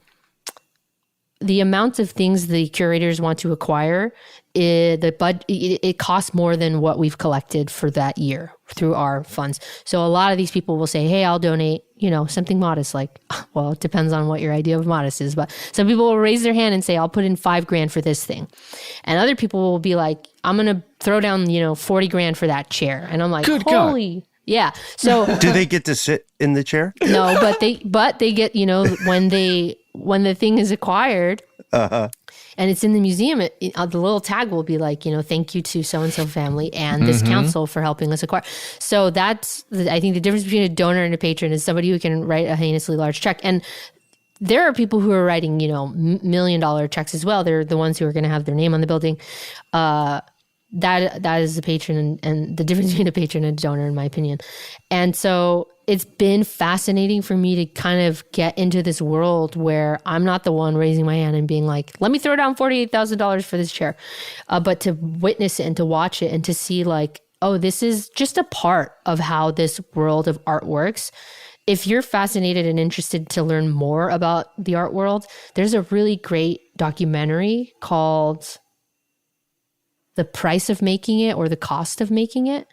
things the curators want to acquire it costs more than what we've collected for that year through our funds. So a lot of these people will say, hey, I'll donate, something modest, like, well, it depends on what your idea of modest is, but some people will raise their hand and say, I'll put in $5,000 for this thing. And other people will be like, I'm going to throw down, $40,000 for that chair. And I'm like, Good holy God. Yeah. So do they get to sit in the chair? No, but they get, when the thing is acquired, and it's in the museum, the little tag will be like, thank you to so-and-so family and this council for helping us acquire. So that's, I think the difference between a donor and a patron is somebody who can write a heinously large check. And there are people who are writing, $1 million checks as well. They're the ones who are going to have their name on the building. That is the patron and the difference between a patron and a donor, in my opinion. And so it's been fascinating for me to kind of get into this world where I'm not the one raising my hand and being like, let me throw down $48,000 for this chair. But to witness it and to watch it and to see like, oh, this is just a part of how this world of art works. If you're fascinated and interested to learn more about the art world, there's a really great documentary called The Price of Making It or The Cost of Making It.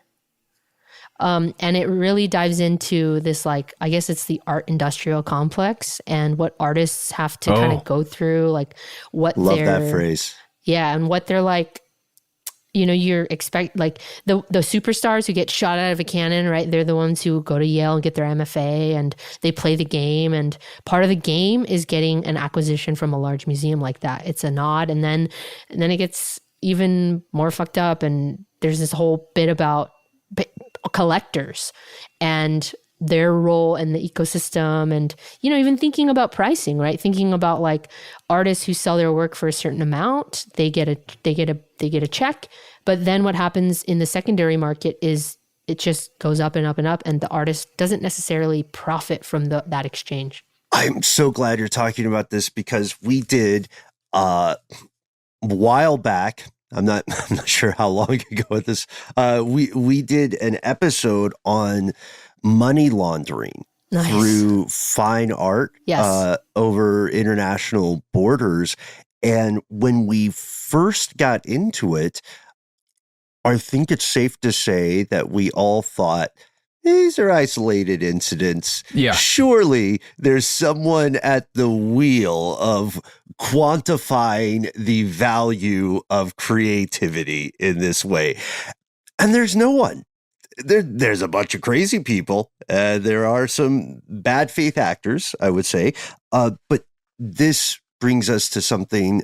And it really dives into this, like, I guess it's the art industrial complex and what artists have to kind of go through, like what Love that phrase. Yeah. And what they're like, you're like the superstars who get shot out of a cannon, right? They're the ones who go to Yale and get their MFA and they play the game. And part of the game is getting an acquisition from a large museum like that. It's a nod. And then it gets even more fucked up. And there's this whole bit about collectors and their role in the ecosystem, and even thinking about pricing, right? Thinking about like artists who sell their work for a certain amount, they get a check, but then what happens in the secondary market is it just goes up and up and up, and the artist doesn't necessarily profit from that exchange. I'm so glad you're talking about this because we did a while back. I'm not sure how long ago with this. We did an episode on money laundering through fine art over international borders. And when we first got into it, I think it's safe to say that we all thought, these are isolated incidents. Yeah. Surely there's someone at the wheel of quantifying the value of creativity in this way. And there's no one. There's a bunch of crazy people. There are some bad faith actors, I would say. But this brings us to something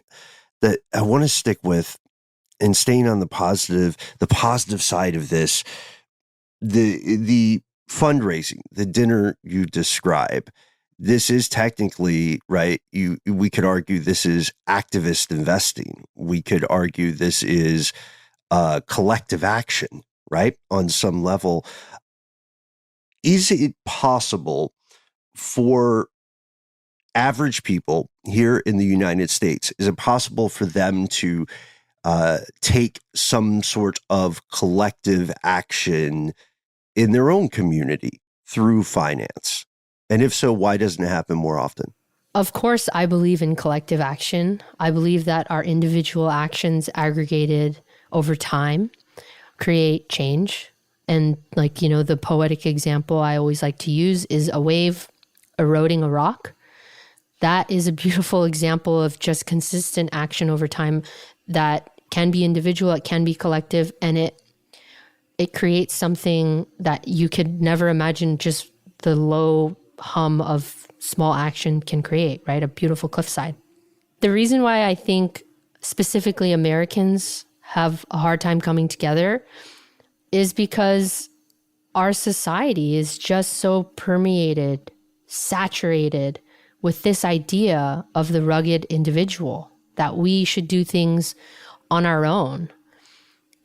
that I want to stick with and staying on the positive side of this. The fundraising, the dinner you describe, this is technically, right, we could argue this is activist investing. We could argue this is collective action, right, on some level. Is it possible for average people here in the United States, is it possible for them to take some sort of collective action in their own community through finance? And if so, why doesn't it happen more often? Of course, I believe in collective action. I believe that our individual actions aggregated over time create change. And like, the poetic example I always like to use is a wave eroding a rock. That is a beautiful example of just consistent action over time that can be individual, it can be collective, and it creates something that you could never imagine just the low hum of small action can create, right? A beautiful cliffside. The reason why I think specifically Americans have a hard time coming together is because our society is just so permeated, saturated with this idea of the rugged individual, that we should do things on our own.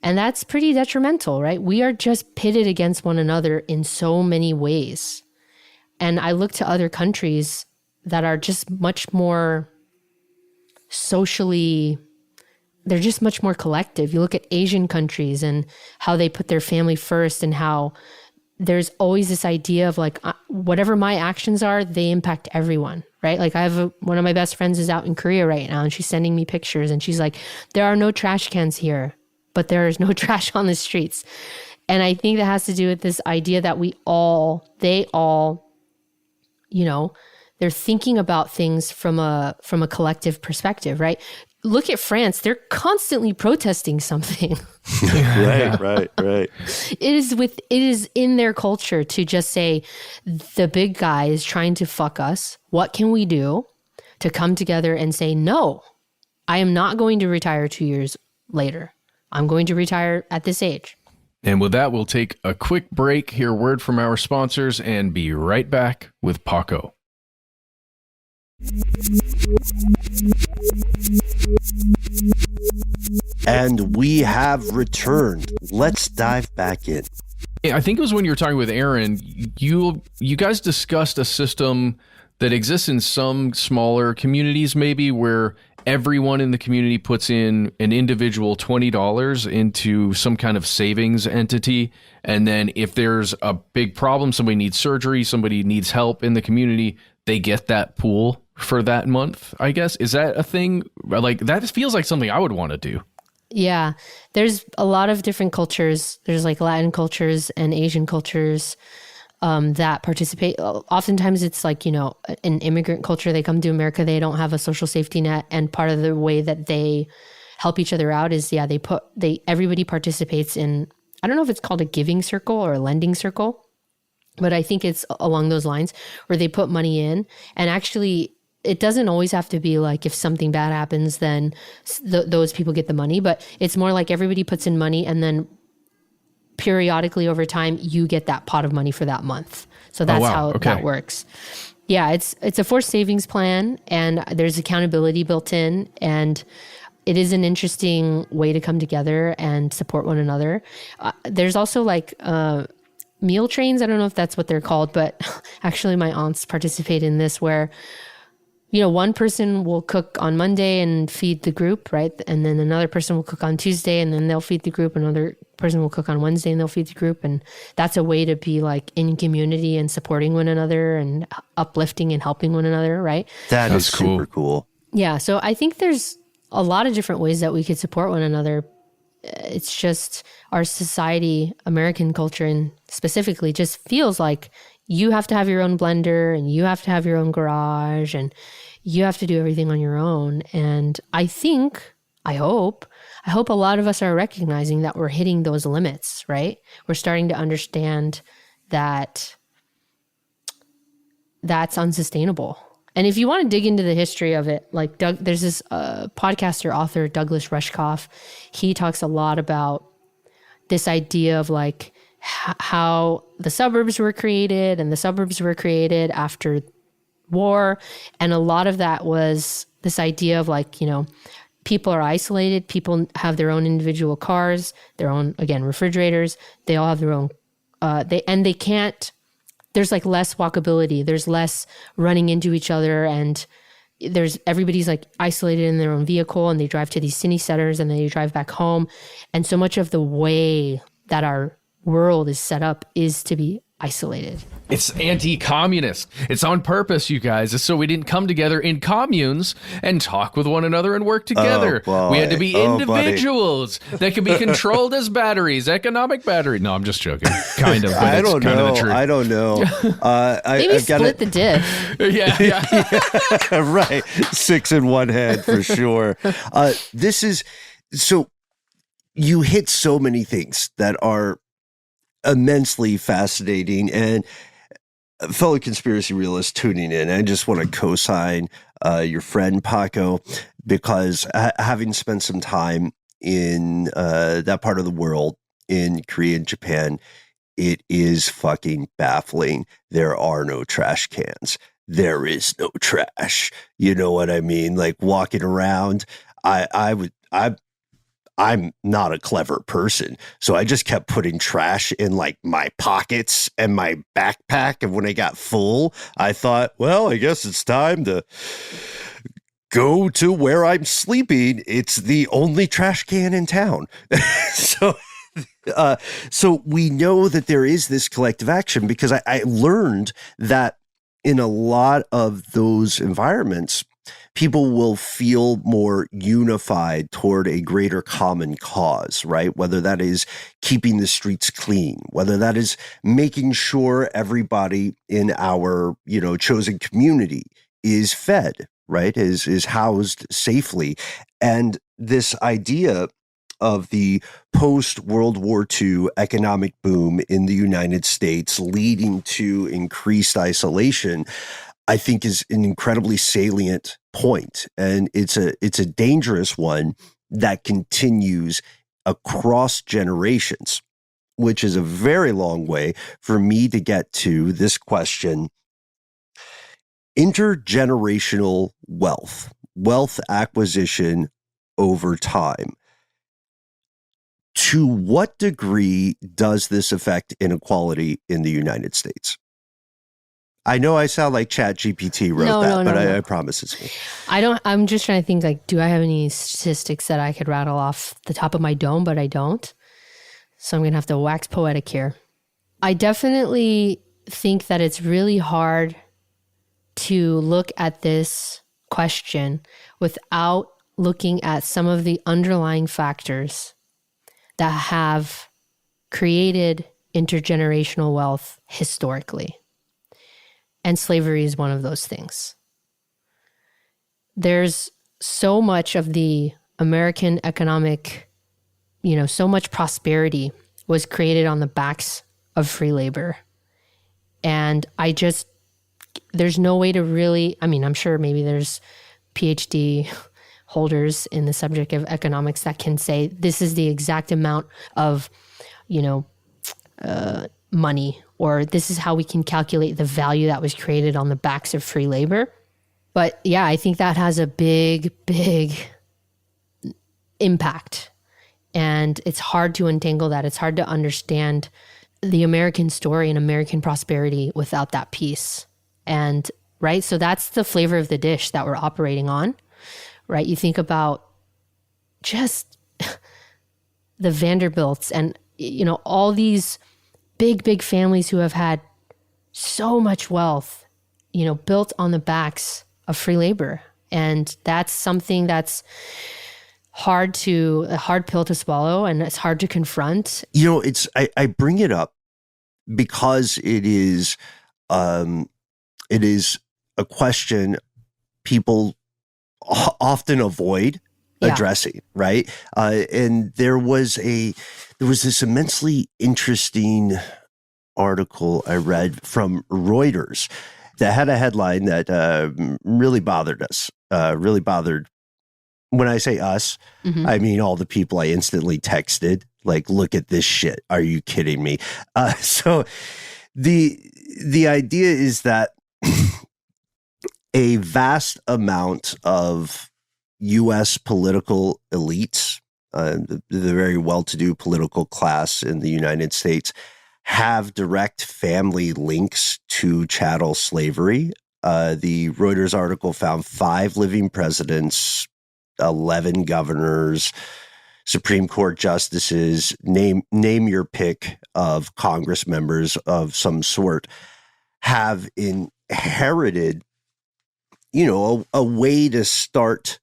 And that's pretty detrimental, right? We are just pitted against one another in so many ways. And I look to other countries that are just much more socially, they're just much more collective. You look at Asian countries and how they put their family first, and how there's always this idea of like, whatever my actions are, they impact everyone, right? Like one of my best friends is out in Korea right now and she's sending me pictures and she's like, there are no trash cans here, but there is no trash on the streets. And I think that has to do with this idea that they all, you know, they're thinking about things from a collective perspective, right? Look at France. They're constantly protesting something. Right. It is in their culture to just say, the big guy is trying to fuck us. What can we do to come together and say, no, I am not going to retire 2 years later. I'm going to retire at this age. And with that, we'll take a quick break, hear a word from our sponsors, and be right back with Paco. And we have returned. Let's dive back in. I think it was when you were talking with Aaron, you guys discussed a system that exists in some smaller communities, maybe, where everyone in the community puts in an individual $20 into some kind of savings entity. And then if there's a big problem, somebody needs surgery, somebody needs help in the community, they get that pool for that month, I guess. Is that a thing? Like, that feels like something I would want to do. Yeah. There's a lot of different cultures. There's like Latin cultures and Asian cultures that participate. Oftentimes it's like, you know, an immigrant culture. They come to America, they don't have a social safety net. And part of the way that they help each other out is, everybody participates in, I don't know if it's called a giving circle or a lending circle, but I think it's along those lines where they put money in. And actually, it doesn't always have to be like if something bad happens, then those people get the money. But it's more like everybody puts in money and then periodically over time, you get that pot of money for that month. So that's how that works. Yeah, it's a forced savings plan and there's accountability built in. And it is an interesting way to come together and support one another. There's also like meal trains. I don't know if that's what they're called, but actually my aunts participate in this where, you know, one person will cook on Monday and feed the group, right? And then another person will cook on Tuesday and then they'll feed the group. Another person will cook on Wednesday and they'll feed the group. And that's a way to be like in community and supporting one another and uplifting and helping one another, right? That's super cool. Yeah. So I think there's a lot of different ways that we could support one another. It's just our society, American culture, and specifically just feels like you have to have your own blender and you have to have your own garage and you have to do everything on your own. And I hope a lot of us are recognizing that we're hitting those limits, right? We're starting to understand that that's unsustainable. And if you want to dig into the history of it, like there's this podcaster, author, Douglas Rushkoff. He talks a lot about this idea of like how the suburbs were created, and the suburbs were created after war. And a lot of that was this idea of like, you know, people are isolated. People have their own individual cars, their own, again, refrigerators. They all have their own, they can't, there's like less walkability. There's less running into each other, and everybody's like isolated in their own vehicle, and they drive to these city centers and then they drive back home. And so much of the way that our world is set up is to be isolated. It's anti-communist. It's on purpose, you guys. It's so we didn't come together in communes and talk with one another and work together. We had to be individuals that could be controlled as batteries, economic battery. No, I'm just joking. Kind of, but I don't know. Kind of the truth. I don't know. Maybe I've split the diff. Yeah. Right. 6 in one head for sure. This is so you hit so many things that are immensely fascinating, and fellow conspiracy realists tuning in, I just want to co-sign your friend Paco, because having spent some time in that part of the world, in Korea and Japan, it is fucking baffling. There are no trash cans. There is no trash. You know what I mean? Like walking around, I'm not a clever person, so I just kept putting trash in like my pockets and my backpack. And when I got full, I thought, well, I guess it's time to go to where I'm sleeping. It's the only trash can in town. So we know that there is this collective action, because I learned that in a lot of those environments, people will feel more unified toward a greater common cause, right? Whether that is keeping the streets clean, whether that is making sure everybody in our, chosen community is fed, right? Is housed safely. And this idea of the post-World War II economic boom in the United States leading to increased isolation, I think is an incredibly salient point. And it's a dangerous one that continues across generations, which is a very long way for me to get to this question. Intergenerational wealth acquisition over time. To what degree does this affect inequality in the United States? I know I sound like ChatGPT wrote I promise it's me. I'm just trying to think, like, do I have any statistics that I could rattle off the top of my dome, but I don't. So I'm going to have to wax poetic here. I definitely think that it's really hard to look at this question without looking at some of the underlying factors that have created intergenerational wealth historically. And slavery is one of those things. There's so much of the American economic, so much prosperity was created on the backs of free labor. And there's no way to really, I'm sure maybe there's PhD holders in the subject of economics that can say this is the exact amount of, money, or this is how we can calculate the value that was created on the backs of free labor. But yeah, I think that has a big, big impact. And it's hard to untangle that. It's hard to understand the American story and American prosperity without that piece. And right, so that's the flavor of the dish that we're operating on, right? You think about just the Vanderbilts and, all these big families who have had so much wealth, built on the backs of free labor. And that's something that's a hard pill to swallow, and it's hard to confront. I bring it up because it is a question people often avoid addressing, right? And there was this immensely interesting article I read from Reuters that had a headline that really bothered us, really bothered. When I say us, I mean all the people I instantly texted, like, look at this shit. Are you kidding me? So the idea is that a vast amount of U.S. political elites, the very well-to-do political class in the United States, have direct family links to chattel slavery. The Reuters article found 5 living presidents, 11 governors, Supreme Court justices, name your pick of Congress members of some sort, have inherited, a way to start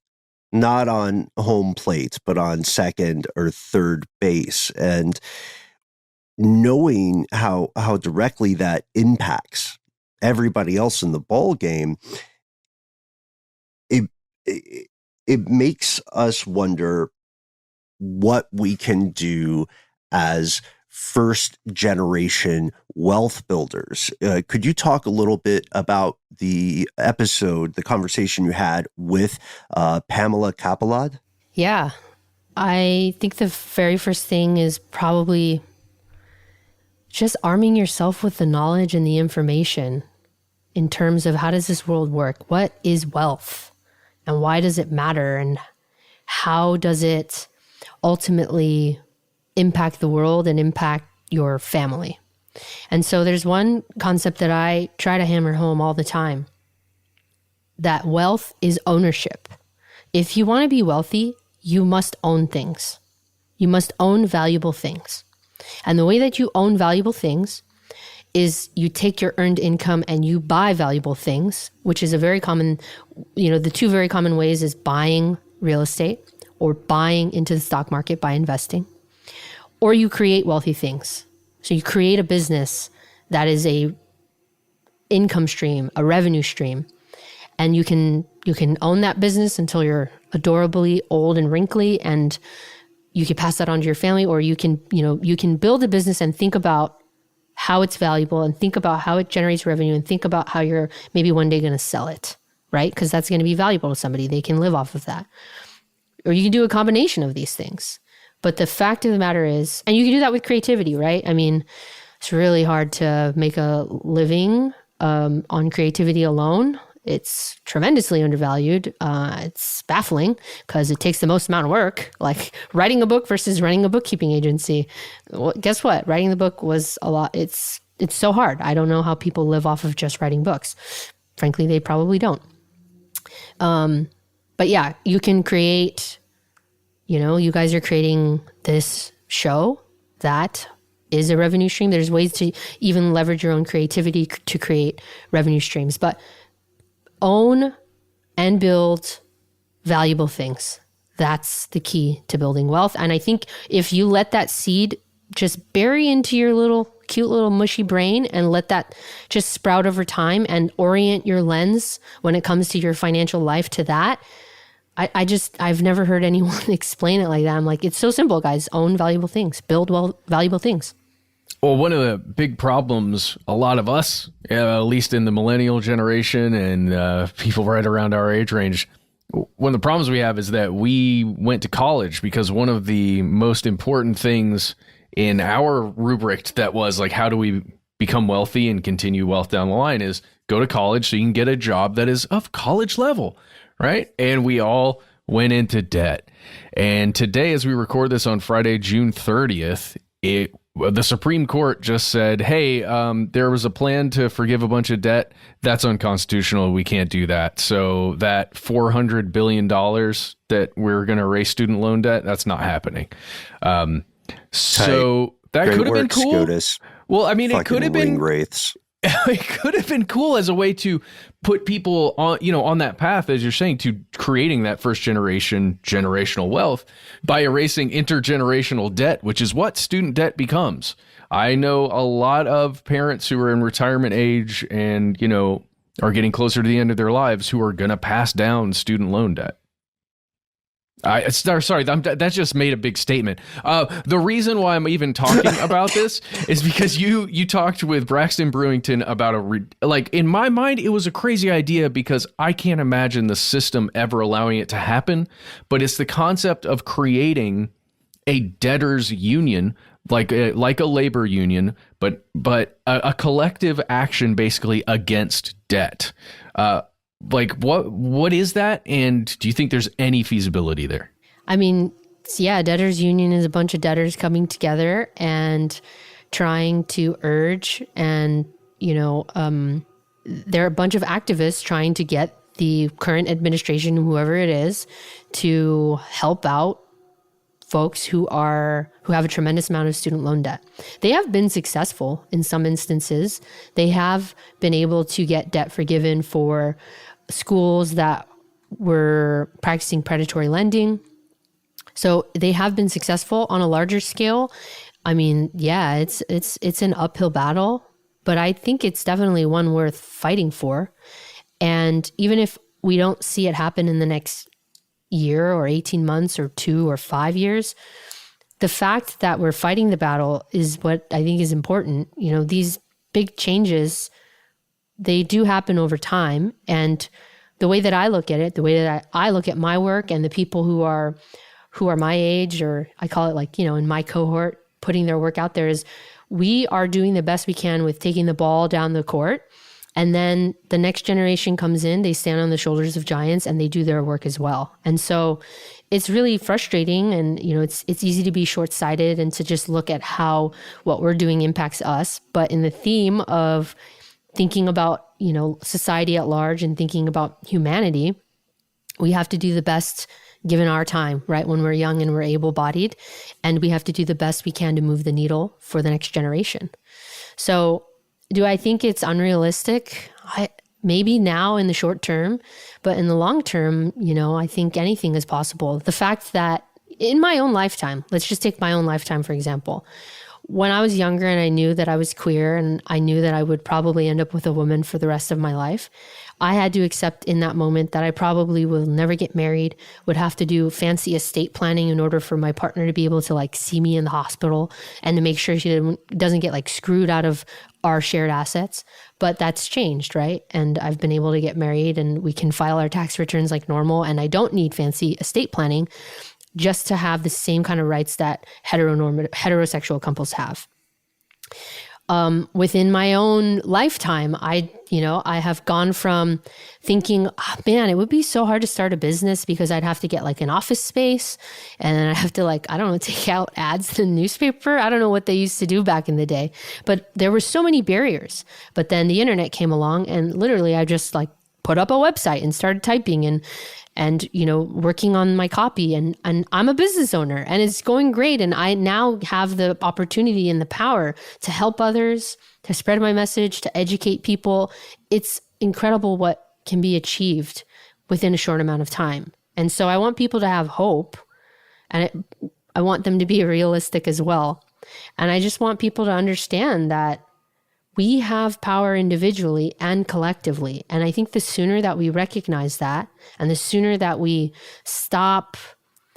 not on home plate, but on second or third base. And knowing how directly that impacts everybody else in the ball game, it makes us wonder what we can do as first generation wealth builders. Could you talk a little bit about the conversation you had with Pamela Capelad? Yeah, I think the very first thing is probably just arming yourself with the knowledge and the information in terms of how does this world work? What is wealth? And why does it matter? And how does it ultimately impact the world and impact your family? And so there's one concept that I try to hammer home all the time, that wealth is ownership. If you want to be wealthy, you must own things. You must own valuable things. And the way that you own valuable things is you take your earned income and you buy valuable things, which is a very common, the two very common ways is buying real estate or buying into the stock market by investing, or you create wealthy things. So you create a business that is a income stream, a revenue stream, and you can own that business until you're adorably old and wrinkly, and you can pass that on to your family, or you can build a business and think about how it's valuable and think about how it generates revenue and think about how you're maybe one day going to sell it, right? Because that's going to be valuable to somebody. They can live off of that. Or you can do a combination of these things. But the fact of the matter is, and you can do that with creativity, right? I mean, it's really hard to make a living on creativity alone. It's tremendously undervalued. It's baffling because it takes the most amount of work, like writing a book versus running a bookkeeping agency. Well, guess what? Writing the book was a lot. It's so hard. I don't know how people live off of just writing books. Frankly, they probably don't. But yeah, you can create, you guys are creating this show that is a revenue stream. There's ways to even leverage your own creativity to create revenue streams, but own and build valuable things. That's the key to building wealth. And I think if you let that seed just bury into your cute little mushy brain and let that just sprout over time and orient your lens when it comes to your financial life to that, I've never heard anyone explain it like that. I'm like, it's so simple, guys. Own valuable things, build valuable things. Well, one of the big problems, a lot of us, at least in the millennial generation and people right around our age range, one of the problems we have is that we went to college because one of the most important things in our rubric that was like, how do we become wealthy and continue wealth down the line is go to college so you can get a job that is of college level, right? And we all went into debt. And today, as we record this on Friday, June 30th, the Supreme Court just said, hey, there was a plan to forgive a bunch of debt. That's unconstitutional. We can't do that. So that $400 billion that we're going to erase student loan debt, that's not happening. So that could have been cool. SCOTUS. Well, I mean, it could have been wraiths. It could have been cool as a way to put people on that path, as you're saying, to creating that first generation generational wealth by erasing intergenerational debt, which is what student debt becomes. I know a lot of parents who are in retirement age and, are getting closer to the end of their lives who are going to pass down student loan debt. That just made a big statement. The reason why I'm even talking about this is because you talked with Braxton Brewington about in my mind, it was a crazy idea because I can't imagine the system ever allowing it to happen. But it's the concept of creating a debtors union, like a labor union, but a collective action basically against debt. What is that? And do you think there's any feasibility there? I mean, yeah, debtors union is a bunch of debtors coming together and trying to urge and, there are a bunch of activists trying to get the current administration, whoever it is, to help out folks who have a tremendous amount of student loan debt. They have been successful in some instances. They have been able to get debt forgiven for schools that were practicing predatory lending. So they have been successful on a larger scale. I mean, yeah, it's an uphill battle, but I think it's definitely one worth fighting for. And even if we don't see it happen in the next year or 18 months or 2 or 5 years, the fact that we're fighting the battle is what I think is important. These big changes, they do happen over time. And the way that I look at it, the way that I look at my work and the people who are my age, or I call it in my cohort, putting their work out there, is we are doing the best we can with taking the ball down the court. And then the next generation comes in, they stand on the shoulders of giants and they do their work as well. And so it's really frustrating, and it's easy to be short-sighted and to just look at how what we're doing impacts us. But in the theme of thinking about, society at large and thinking about humanity, we have to do the best given our time, right? When we're young and we're able-bodied, and we have to do the best we can to move the needle for the next generation. So Do I think it's unrealistic? Maybe now in the short term, but in the long term, I think anything is possible. The fact that in my own lifetime, let's just take my own lifetime, for example. When I was younger and I knew that I was queer and I knew that I would probably end up with a woman for the rest of my life, I had to accept in that moment that I probably will never get married, would have to do fancy estate planning in order for my partner to be able to like see me in the hospital and to make sure she doesn't get like screwed out of our shared assets. But that's changed, right? And I've been able to get married and we can file our tax returns like normal. And I don't need fancy estate planning just to have the same kind of rights that heterosexual couples have. Within my own lifetime, I have gone from thinking, oh, man, it would be so hard to start a business because I'd have to get like an office space and then I have to take out ads in the newspaper. I don't know what they used to do back in the day, but there were so many barriers. But then the internet came along and literally I just like put up a website and started typing and working on my copy and I'm a business owner and it's going great. And I now have the opportunity and the power to help others, to spread my message, to educate people. It's incredible what can be achieved within a short amount of time. And so I want people to have hope and I want them to be realistic as well. And I just want people to understand that we have power individually and collectively. And I think the sooner that we recognize that, and the sooner that we stop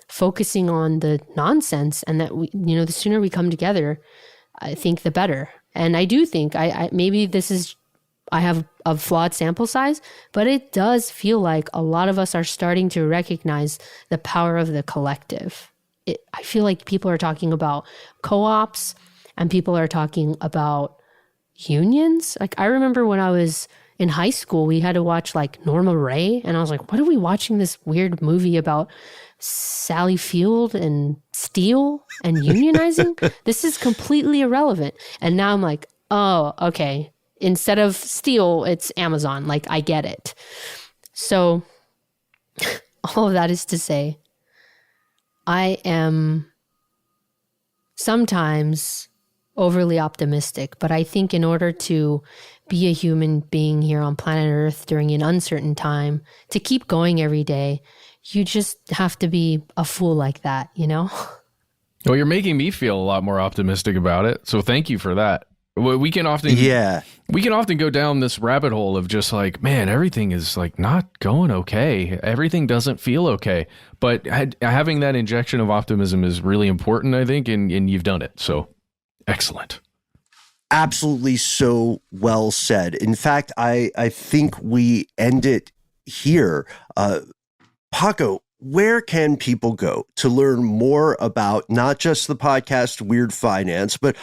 focusing on the nonsense and that the sooner we come together, I think the better. And I do think maybe I have a flawed sample size, but it does feel like a lot of us are starting to recognize the power of the collective. I feel like people are talking about co-ops and people are talking about unions. Like I remember when I was in high school, we had to watch like Norma Ray. And I was like, what are we watching this weird movie about Sally Field and steel and unionizing? This is completely irrelevant. And now I'm like, oh, okay. Instead of steel, it's Amazon. Like I get it. So all of that is to say, I am sometimes overly optimistic, but I think in order to be a human being here on planet Earth during an uncertain time, to keep going every day, you just have to be a fool like that, Well, you're making me feel a lot more optimistic about it. So thank you for that. We can often go down this rabbit hole of just like, man, everything is like not going okay. Everything doesn't feel okay. But having that injection of optimism is really important, I think, and you've done it. So excellent. Absolutely so well said. In fact, I think we end it here. Paco, where can people go to learn more about not just the podcast Weird Finance, but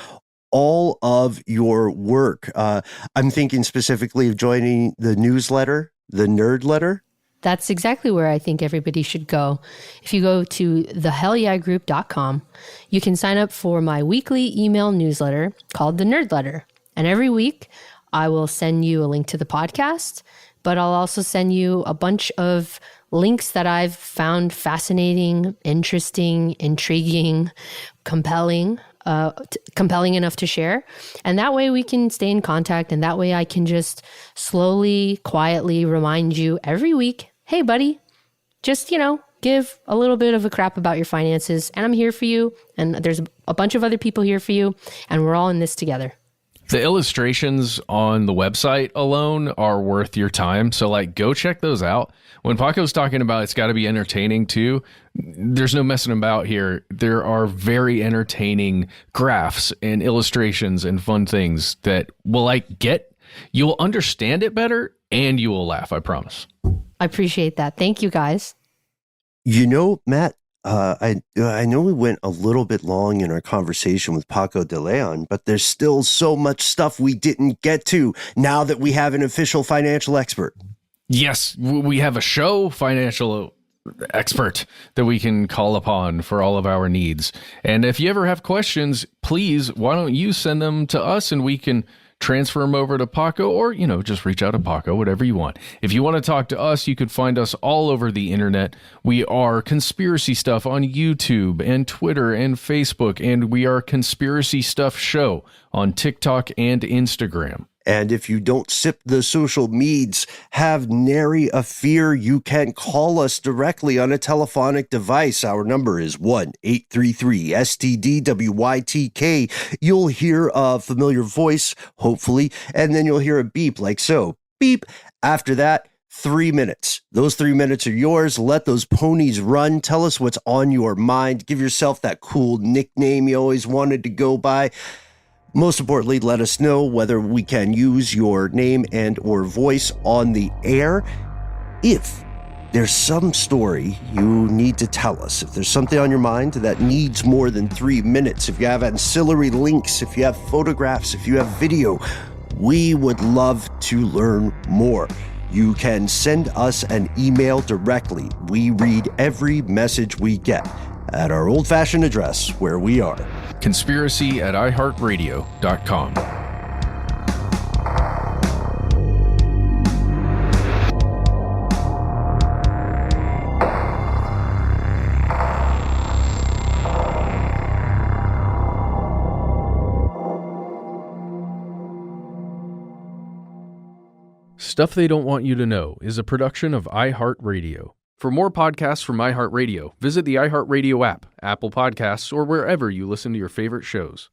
all of your work? I'm thinking specifically of joining the newsletter, the Nerd Letter. That's exactly where I think everybody should go. If you go to thehellyagroup.com, you can sign up for my weekly email newsletter called the Nerd Letter. And every week, I will send you a link to the podcast, but I'll also send you a bunch of links that I've found fascinating, interesting, intriguing, compelling enough to share. And that way we can stay in contact. And that way I can just slowly, quietly remind you every week, hey, buddy, just, give a little bit of a crap about your finances. And I'm here for you. And there's a bunch of other people here for you. And we're all in this together. The illustrations on the website alone are worth your time. So go check those out. When Paco's talking about it's got to be entertaining too, there's no messing about here. There are very entertaining graphs and illustrations and fun things that will you'll understand it better and you will laugh. I promise. I appreciate that. Thank you guys. Matt, I know we went a little bit long in our conversation with Paco de Leon, but there's still so much stuff we didn't get to now that we have an official financial expert. Yes, we have a show financial expert that we can call upon for all of our needs. And if you ever have questions, please, why don't you send them to us and we can transfer them over to Paco, or, just reach out to Paco, whatever you want. If you want to talk to us, you can find us all over the internet. We are Conspiracy Stuff on YouTube and Twitter and Facebook, and we are Conspiracy Stuff Show on TikTok and Instagram. And if you don't sip the social meds, have nary a fear, you can call us directly on a telephonic device. Our number is 1-833-STDWYTK. You'll hear a familiar voice, hopefully, and then you'll hear a beep like so. Beep. After that, 3 minutes. Those 3 minutes are yours. Let those ponies run. Tell us what's on your mind. Give yourself that cool nickname you always wanted to go by. Most importantly, let us know whether we can use your name and or voice on the air. If there's some story you need to tell us, if there's something on your mind that needs more than 3 minutes, if you have ancillary links, if you have photographs, if you have video, we would love to learn more. You can send us an email directly. We read every message we get at our old-fashioned address where we are. conspiracy@iHeartRadio.com. Stuff They Don't Want You to Know is a production of iHeartRadio. For more podcasts from iHeartRadio, visit the iHeartRadio app, Apple Podcasts, or wherever you listen to your favorite shows.